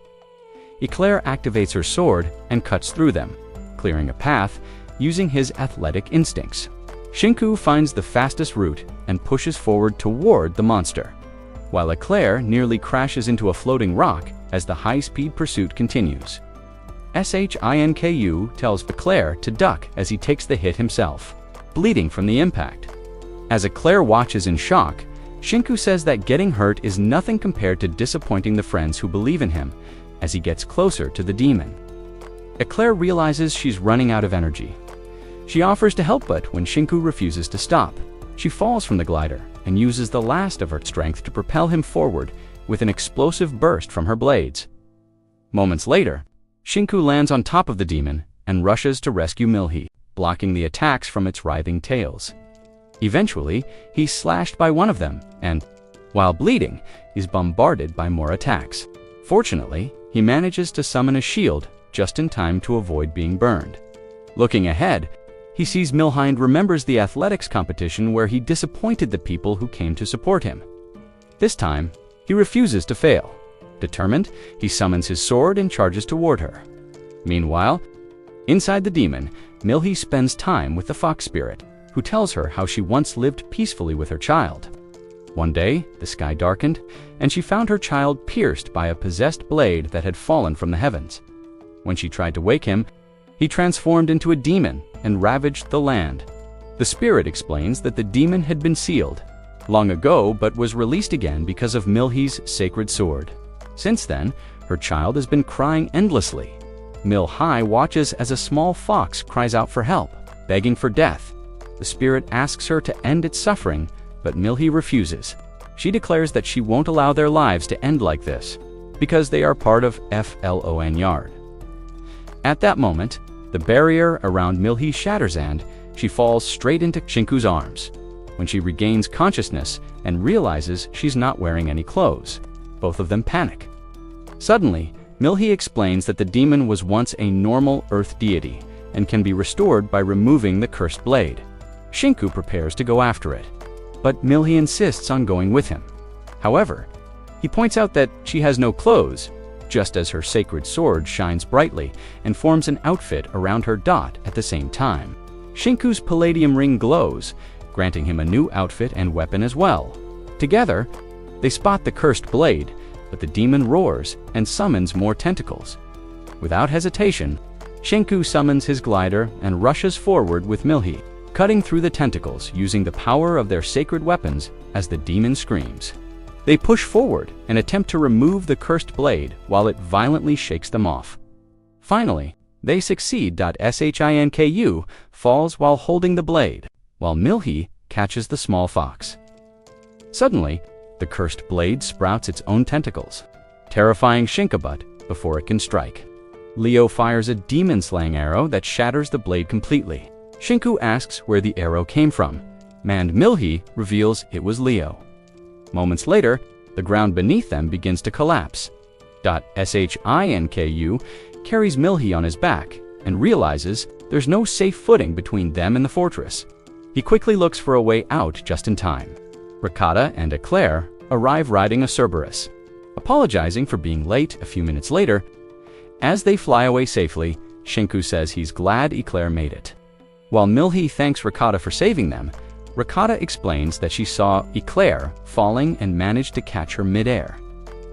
Eclair activates her sword and cuts through them, clearing a path using his athletic instincts. Shinku finds the fastest route and pushes forward toward the monster, while Eclair nearly crashes into a floating rock as the high-speed pursuit continues. Shinku tells Eclair to duck as he takes the hit himself, bleeding from the impact. As Eclair watches in shock, Shinku says that getting hurt is nothing compared to disappointing the friends who believe in him as he gets closer to the demon. Eclair realizes she's running out of energy. She offers to help, but when Shinku refuses to stop, she falls from the glider and uses the last of her strength to propel him forward with an explosive burst from her blades. Moments later, Shinku lands on top of the demon and rushes to rescue Milhi, blocking the attacks from its writhing tails. Eventually, he's slashed by one of them and, while bleeding, is bombarded by more attacks. Fortunately, he manages to summon a shield just in time to avoid being burned. Looking ahead, he sees Milhind remembers the athletics competition where he disappointed the people who came to support him. This time, he refuses to fail. Determined, he summons his sword and charges toward her. Meanwhile, inside the demon, Milhi spends time with the fox spirit, who tells her how she once lived peacefully with her child. One day, the sky darkened, and she found her child pierced by a possessed blade that had fallen from the heavens. When she tried to wake him, he transformed into a demon and ravaged the land. The spirit explains that the demon had been sealed long ago but was released again because of Milhi's sacred sword. Since then, her child has been crying endlessly. Milhi watches as a small fox cries out for help, begging for death. The spirit asks her to end its suffering, but Milhi refuses. She declares that she won't allow their lives to end like this, because they are part of Flon Yard. At that moment, the barrier around Milhi shatters and she falls straight into Shinku's arms. When she regains consciousness and realizes she's not wearing any clothes, both of them panic. Suddenly, Milhi explains that the demon was once a normal earth deity and can be restored by removing the cursed blade. Shinku prepares to go after it, but Milhi insists on going with him. However, he points out that she has no clothes, just as her sacred sword shines brightly and forms an outfit around her dot at the same time. Shinku's palladium ring glows, granting him a new outfit and weapon as well. Together, they spot the cursed blade, but the demon roars and summons more tentacles. Without hesitation, Shinku summons his glider and rushes forward with Milhi, cutting through the tentacles using the power of their sacred weapons as the demon screams. They push forward and attempt to remove the cursed blade while it violently shakes them off. Finally, they succeed. Shinku falls while holding the blade, while Milhi catches the small fox. Suddenly, the cursed blade sprouts its own tentacles, terrifying Shinkabut before it can strike. Leo fires a demon-slaying arrow that shatters the blade completely. Shinku asks where the arrow came from, and Milhi reveals it was Leo. Moments later, the ground beneath them begins to collapse. Shinku carries Milhi on his back and realizes there's no safe footing between them and the fortress. He quickly looks for a way out just in time. Ricotta and Eclair arrive riding a Cerberus. Apologizing for being late a few minutes later, as they fly away safely, Shinku says he's glad Eclair made it. While Milhi thanks Ricotta for saving them, Ricotta explains that she saw Eclair falling and managed to catch her midair.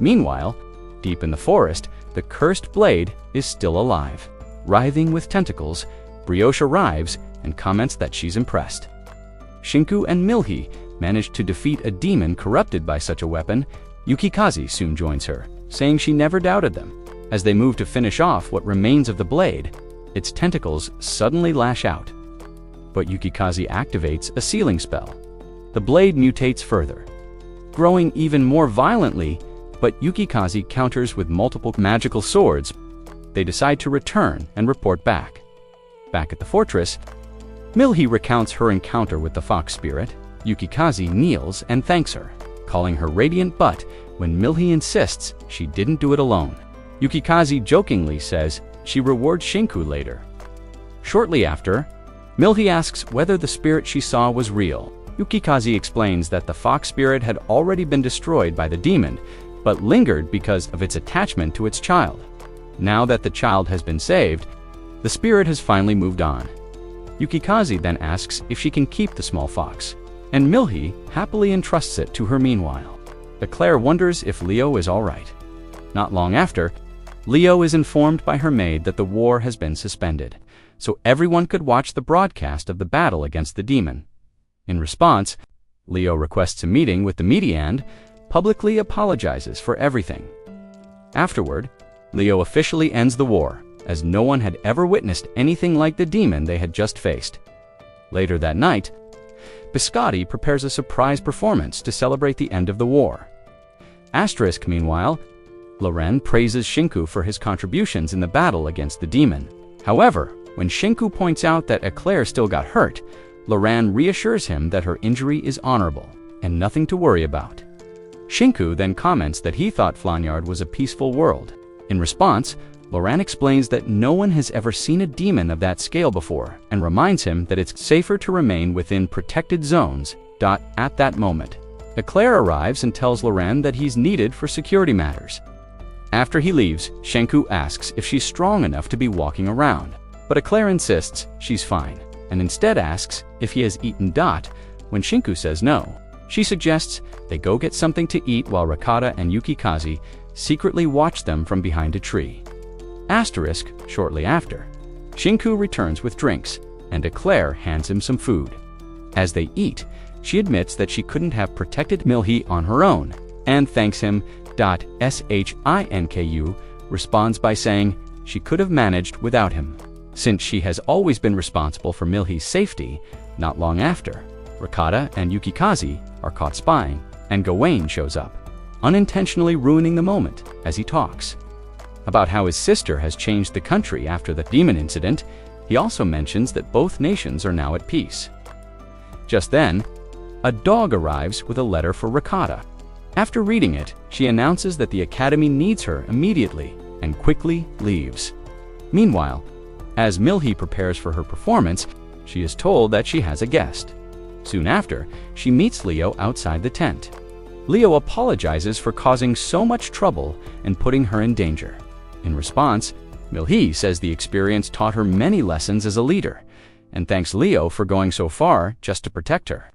Meanwhile, deep in the forest, the cursed blade is still alive. Writhing with tentacles, Brioche arrives and comments that she's impressed. Shinku and Milhi manage to defeat a demon corrupted by such a weapon. Yukikaze soon joins her, saying she never doubted them. As they move to finish off what remains of the blade, its tentacles suddenly lash out. But Yukikaze activates a sealing spell. The blade mutates further, growing even more violently, but Yukikaze counters with multiple magical swords. They decide to return and report back. Back at the fortress, Milhi recounts her encounter with the fox spirit. Yukikaze kneels and thanks her, calling her radiant butt when Milhi insists she didn't do it alone. Yukikaze jokingly says she rewards Shinku later. Shortly after, Milhi asks whether the spirit she saw was real. Yukikaze explains that the fox spirit had already been destroyed by the demon, but lingered because of its attachment to its child. Now that the child has been saved, the spirit has finally moved on. Yukikaze then asks if she can keep the small fox, and Milhi happily entrusts it to her meanwhile. Eclair wonders if Leo is alright. Not long after, Leo is informed by her maid that the war has been suspended, so everyone could watch the broadcast of the battle against the demon. In response, Leo requests a meeting with the Mediand, publicly apologizes for everything. Afterward, Leo officially ends the war, as no one had ever witnessed anything like the demon they had just faced. Later that night, Biscotti prepares a surprise performance to celebrate the end of the war. Asterisk, meanwhile, Loren praises Shinku for his contributions in the battle against the demon. However, when Shinku points out that Eclair still got hurt, Loren reassures him that her injury is honorable and nothing to worry about. Shinku then comments that he thought Flonyard was a peaceful world. In response, Loran explains that no one has ever seen a demon of that scale before and reminds him that it's safer to remain within protected zones. At that moment, Eclair arrives and tells Loran that he's needed for security matters. After he leaves, Shenku asks if she's strong enough to be walking around, but Eclair insists she's fine, and instead asks if he has eaten. When Shinku says no, she suggests they go get something to eat while Ricotta and Yukikaze secretly watch them from behind a tree. Shortly after, Shinku returns with drinks, and Eclair hands him some food. As they eat, she admits that she couldn't have protected Milhi on her own, and thanks him. Shinku responds by saying she could have managed without him, since she has always been responsible for Milhi's safety. Not long after, Ricotta and Yukikaze are caught spying, and Gawain shows up, unintentionally ruining the moment as he talks about how his sister has changed the country after the demon incident. He also mentions that both nations are now at peace. Just then, a dog arrives with a letter for Ricotta. After reading it, she announces that the academy needs her immediately and quickly leaves. Meanwhile, as Milhi prepares for her performance, she is told that she has a guest. Soon after, she meets Leo outside the tent. Leo apologizes for causing so much trouble and putting her in danger. In response, Milhi says the experience taught her many lessons as a leader, and thanks Leo for going so far just to protect her.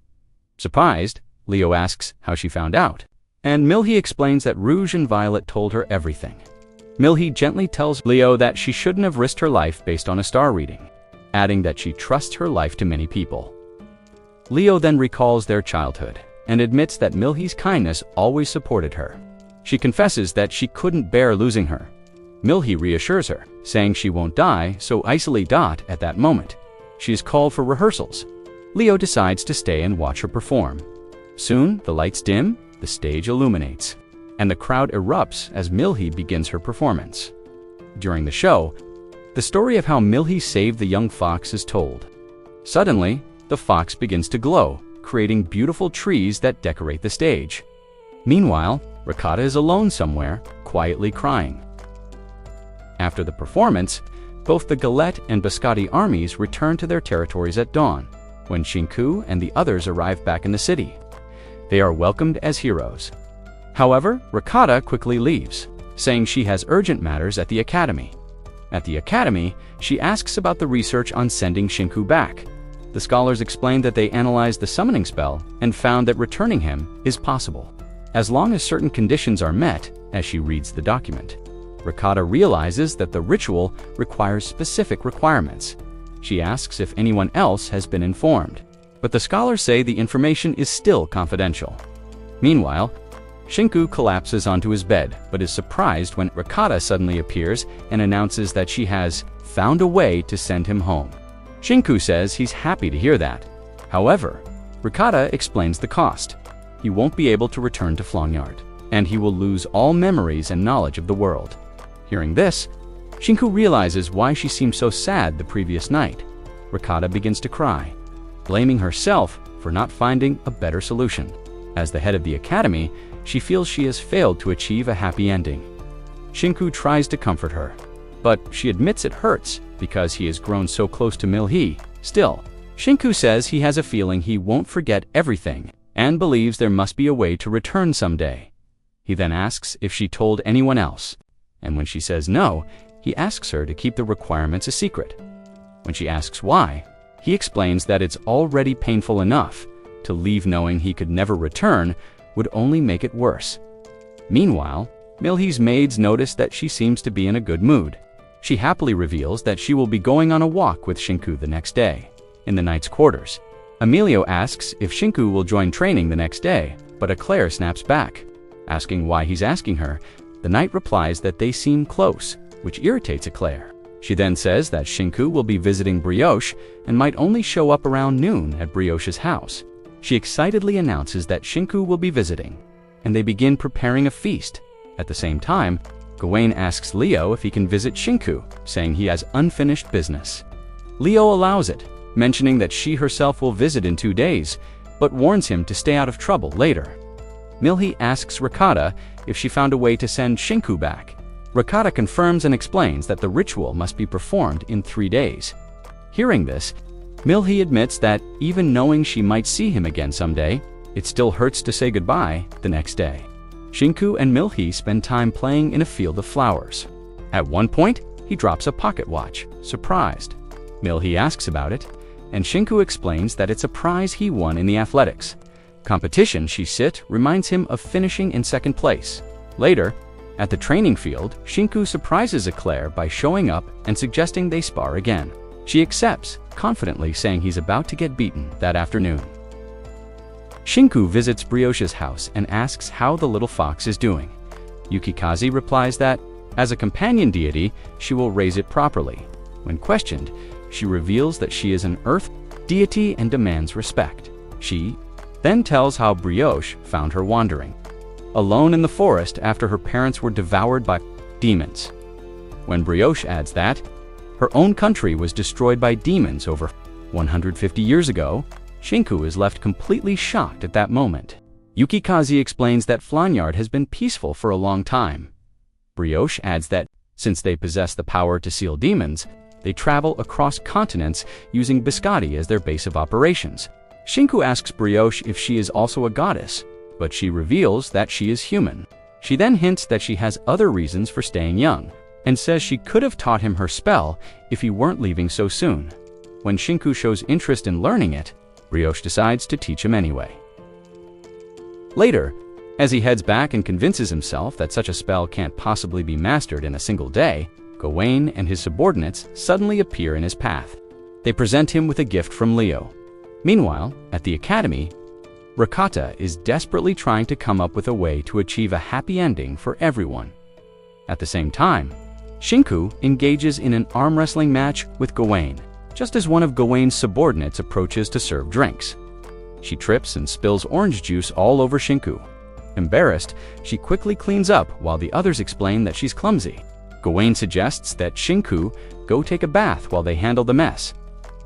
Surprised, Leo asks how she found out, and Milhi explains that Rouge and Violet told her everything. Milhi gently tells Leo that she shouldn't have risked her life based on a star reading, adding that she trusts her life to many people. Leo then recalls their childhood and admits that Milhi's kindness always supported her. She confesses that she couldn't bear losing her. Milhi reassures her, saying she won't die, so isolate. At that moment, she is called for rehearsals. Leo decides to stay and watch her perform. Soon, the lights dim, the stage illuminates, and the crowd erupts as Milhi begins her performance. During the show, the story of how Milhi saved the young fox is told. Suddenly, the fox begins to glow, creating beautiful trees that decorate the stage. Meanwhile, Ricotta is alone somewhere, quietly crying. After the performance, both the Galette and Biscotti armies return to their territories at dawn, when Shinku and the others arrive back in the city. They are welcomed as heroes. However, Ricotta quickly leaves, saying she has urgent matters at the academy. At the academy, she asks about the research on sending Shinku back. The scholars explain that they analyzed the summoning spell and found that returning him is possible, as long as certain conditions are met. As she reads the document, Ricotta realizes that the ritual requires specific requirements. She asks if anyone else has been informed, but the scholars say the information is still confidential. Meanwhile, Shinku collapses onto his bed, but is surprised when Ricotta suddenly appears and announces that she has found a way to send him home. Shinku says he's happy to hear that. However, Ricotta explains the cost. He won't be able to return to Flongyard, and he will lose all memories and knowledge of the world. Hearing this, Shinku realizes why she seemed so sad the previous night. Ricotta begins to cry, blaming herself for not finding a better solution. As the head of the academy, she feels she has failed to achieve a happy ending. Shinku tries to comfort her, but she admits it hurts because he has grown so close to Milhi. Still, Shinku says he has a feeling he won't forget everything and believes there must be a way to return someday. He then asks if she told anyone else, and when she says no, he asks her to keep the requirements a secret. When she asks why, he explains that it's already painful enough. To leave knowing he could never return would only make it worse. Meanwhile, Milhi's maids notice that she seems to be in a good mood. She happily reveals that she will be going on a walk with Shinku the next day. In the knight's quarters, Emilio asks if Shinku will join training the next day, but Eclair snaps back. Asking why he's asking her, the knight replies that they seem close, which irritates Eclair. She then says that Shinku will be visiting Brioche and might only show up around noon at Brioche's house. She excitedly announces that Shinku will be visiting, and they begin preparing a feast. At the same time, Gawain asks Leo if he can visit Shinku, saying he has unfinished business. Leo allows it, mentioning that she herself will visit in 2 days, but warns him to stay out of trouble later. Milhi asks Ricotta if she found a way to send Shinku back, Rakata confirms and explains that the ritual must be performed in 3 days. Hearing this, Milhi admits that even knowing she might see him again someday, it still hurts to say goodbye the next day. Shinku and Milhi spend time playing in a field of flowers. At one point, he drops a pocket watch, surprised. Milhi asks about it, and Shinku explains that it's a prize he won in the athletics competition. Reminds him of finishing in 2nd place. Later, at the training field, Shinku surprises Eclair by showing up and suggesting they spar again. She accepts, confidently saying he's about to get beaten that afternoon. Shinku visits Brioche's house and asks how the little fox is doing. Yukikaze replies that, as a companion deity, she will raise it properly. When questioned, she reveals that she is an earth deity and demands respect. She then tells how Brioche found her wandering, alone in the forest after her parents were devoured by demons. When Brioche adds that her own country was destroyed by demons over 150 years ago, Shinku is left completely shocked at that moment. Yukikaze explains that Flanyard has been peaceful for a long time. Brioche adds that, since they possess the power to seal demons, they travel across continents using biscotti as their base of operations. Shinku asks Brioche if she is also a goddess, but she reveals that she is human. She then hints that she has other reasons for staying young, and says she could have taught him her spell if he weren't leaving so soon. When Shinku shows interest in learning it, Brioche decides to teach him anyway. Later, as he heads back and convinces himself that such a spell can't possibly be mastered in a single day, Gawain and his subordinates suddenly appear in his path. They present him with a gift from Leo. Meanwhile, at the academy, Rakata is desperately trying to come up with a way to achieve a happy ending for everyone. At the same time, Shinku engages in an arm wrestling match with Gawain, just as one of Gawain's subordinates approaches to serve drinks. She trips and spills orange juice all over Shinku. Embarrassed, she quickly cleans up while the others explain that she's clumsy. Gawain suggests that Shinku go take a bath while they handle the mess.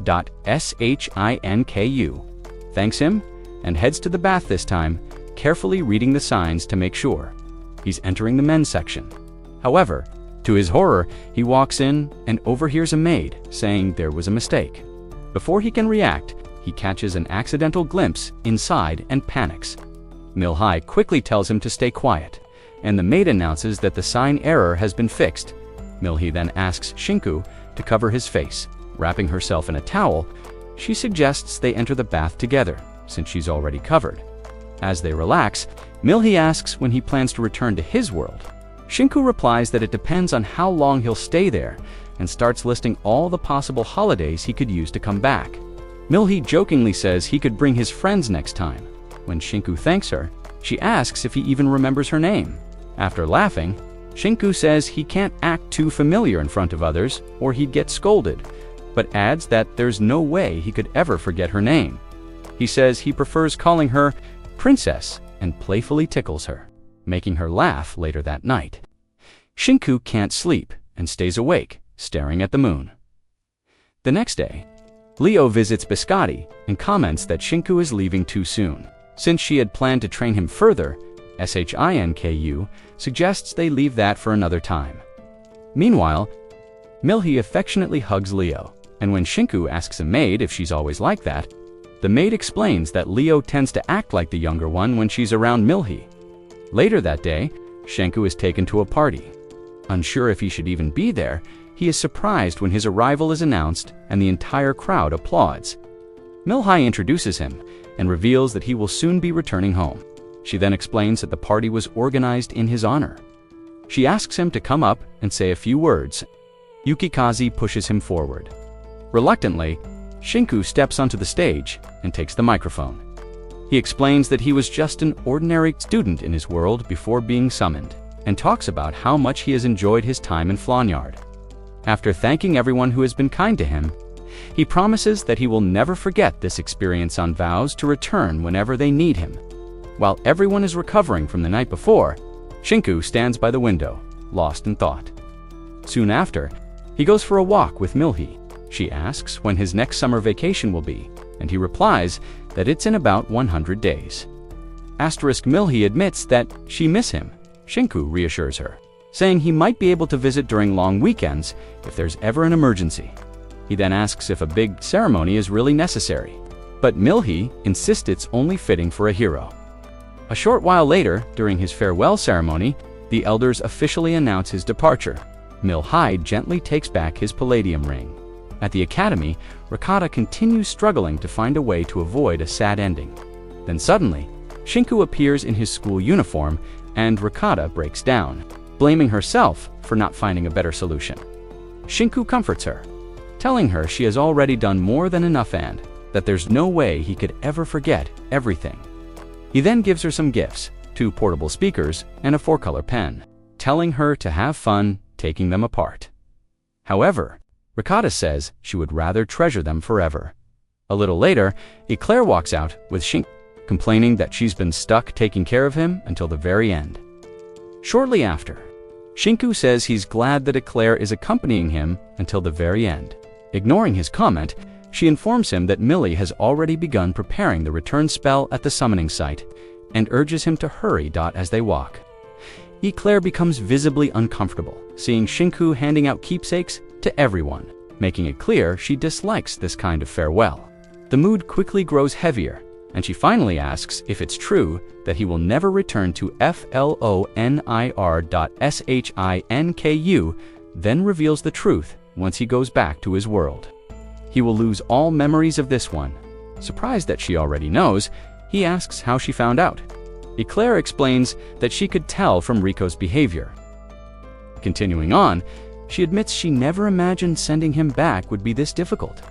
Shinku thanks him and heads to the bath this time, carefully reading the signs to make sure. He's entering the men's section. However, to his horror, he walks in and overhears a maid saying there was a mistake. Before he can react, he catches an accidental glimpse inside and panics. Milhi quickly tells him to stay quiet, and the maid announces that the sign error has been fixed. Milhi then asks Shinku to cover his face. Wrapping herself in a towel, she suggests they enter the bath together, since she's already covered. As they relax, Milhi asks when he plans to return to his world. Shinku replies that it depends on how long he'll stay there, and starts listing all the possible holidays he could use to come back. Milhi jokingly says he could bring his friends next time. When Shinku thanks her, she asks if he even remembers her name. After laughing, Shinku says he can't act too familiar in front of others or he'd get scolded, but adds that there's no way he could ever forget her name. He says he prefers calling her Princess and playfully tickles her, making her laugh later that night. Shinku can't sleep and stays awake, staring at the moon. The next day, Leo visits Biscotti and comments that Shinku is leaving too soon. Since she had planned to train him further, Shinku suggests they leave that for another time. Meanwhile, Milhi affectionately hugs Leo, and when Shinku asks a maid if she's always like that, the maid explains that Leo tends to act like the younger one when she's around Milhi. Later that day, Shinku is taken to a party. Unsure if he should even be there, he is surprised when his arrival is announced and the entire crowd applauds. Milhi introduces him and reveals that he will soon be returning home. She then explains that the party was organized in his honor. She asks him to come up and say a few words. Yukikaze pushes him forward. Reluctantly, Shinku steps onto the stage and takes the microphone. He explains that he was just an ordinary student in his world before being summoned, and talks about how much he has enjoyed his time in Flanyard. After thanking everyone who has been kind to him, he promises that he will never forget this experience and vows to return whenever they need him. While everyone is recovering from the night before, Shinku stands by the window, lost in thought. Soon after, he goes for a walk with Milhi. She asks when his next summer vacation will be, and he replies that it's in about 100 days. Milhi admits that she misses him. Shinku reassures her, saying he might be able to visit during long weekends if there's ever an emergency. He then asks if a big ceremony is really necessary, but Milhi insists it's only fitting for a hero. A short while later, during his farewell ceremony, the elders officially announce his departure. Milhi gently takes back his palladium ring. At the academy, Ricotta continues struggling to find a way to avoid a sad ending. Then suddenly, Shinku appears in his school uniform and Ricotta breaks down, blaming herself for not finding a better solution. Shinku comforts her, telling her she has already done more than enough and that there's no way he could ever forget everything. He then gives her some gifts, 2 portable speakers and a 4-color pen, telling her to have fun taking them apart. However, Ricotta says she would rather treasure them forever. A little later, Eclair walks out with Shinku, complaining that she's been stuck taking care of him until the very end. Shortly after, Shinku says he's glad that Eclair is accompanying him until the very end. Ignoring his comment, she informs him that Millie has already begun preparing the return spell at the summoning site and urges him to hurry. As they walk, Eclair becomes visibly uncomfortable, seeing Shinku handing out keepsakes to everyone, making it clear she dislikes this kind of farewell. The mood quickly grows heavier, and she finally asks if it's true that he will never return to FLONIR.SHINKU, then reveals the truth once he goes back to his world. He will lose all memories of this one. Surprised that she already knows, he asks how she found out. Eclair explains that she could tell from Rico's behavior. Continuing on, she admits she never imagined sending him back would be this difficult.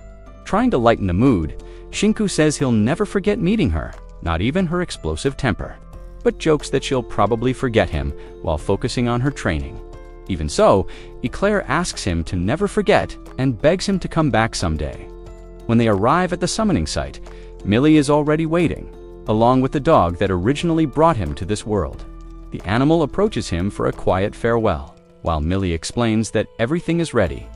Trying to lighten the mood, Shinku says he'll never forget meeting her, not even her explosive temper, but jokes that she'll probably forget him while focusing on her training. Even so, Eclair asks him to never forget and begs him to come back someday. When they arrive at the summoning site, Millie is already waiting, along with the dog that originally brought him to this world. The animal approaches him for a quiet farewell, while Millie explains that everything is ready.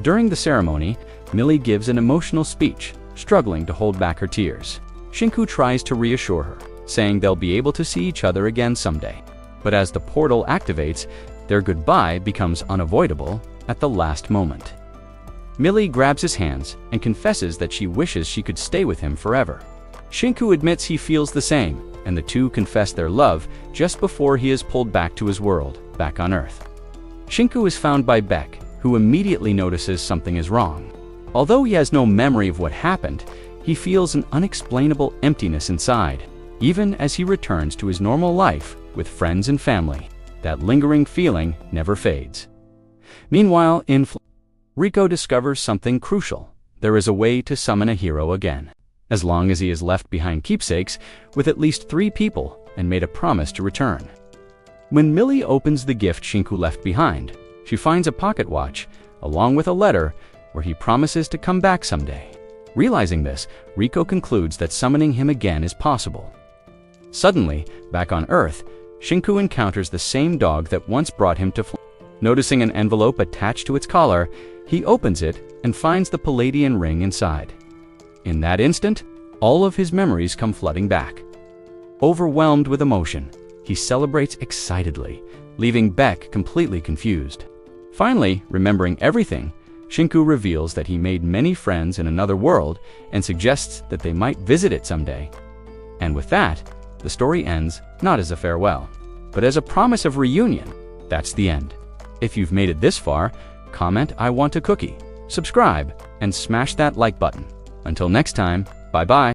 During the ceremony, Millie gives an emotional speech, struggling to hold back her tears. Shinku tries to reassure her, saying they'll be able to see each other again someday. But as the portal activates, their goodbye becomes unavoidable at the last moment. Millie grabs his hands and confesses that she wishes she could stay with him forever. Shinku admits he feels the same, and the two confess their love just before he is pulled back to his world, back on Earth. Shinku is found by Beck, who immediately notices something is wrong. Although he has no memory of what happened, he feels an unexplainable emptiness inside, even as he returns to his normal life with friends and family. That lingering feeling never fades. Meanwhile, Rico discovers something crucial. There is a way to summon a hero again, as long as he has left behind keepsakes with at least 3 people and made a promise to return. When Millie opens the gift Shinku left behind, she finds a pocket watch, along with a letter where he promises to come back someday. Realizing this, Rico concludes that summoning him again is possible. Suddenly, back on Earth, Shinku encounters the same dog that once brought him to Noticing an envelope attached to its collar, he opens it and finds the Palladian ring inside. In that instant, all of his memories come flooding back. Overwhelmed with emotion, he celebrates excitedly, leaving Beck completely confused. Finally, remembering everything, Shinku reveals that he made many friends in another world and suggests that they might visit it someday. And with that, the story ends not as a farewell, but as a promise of reunion. That's the end. If you've made it this far, comment "I want a cookie," subscribe, and smash that like button. Until next time, bye-bye.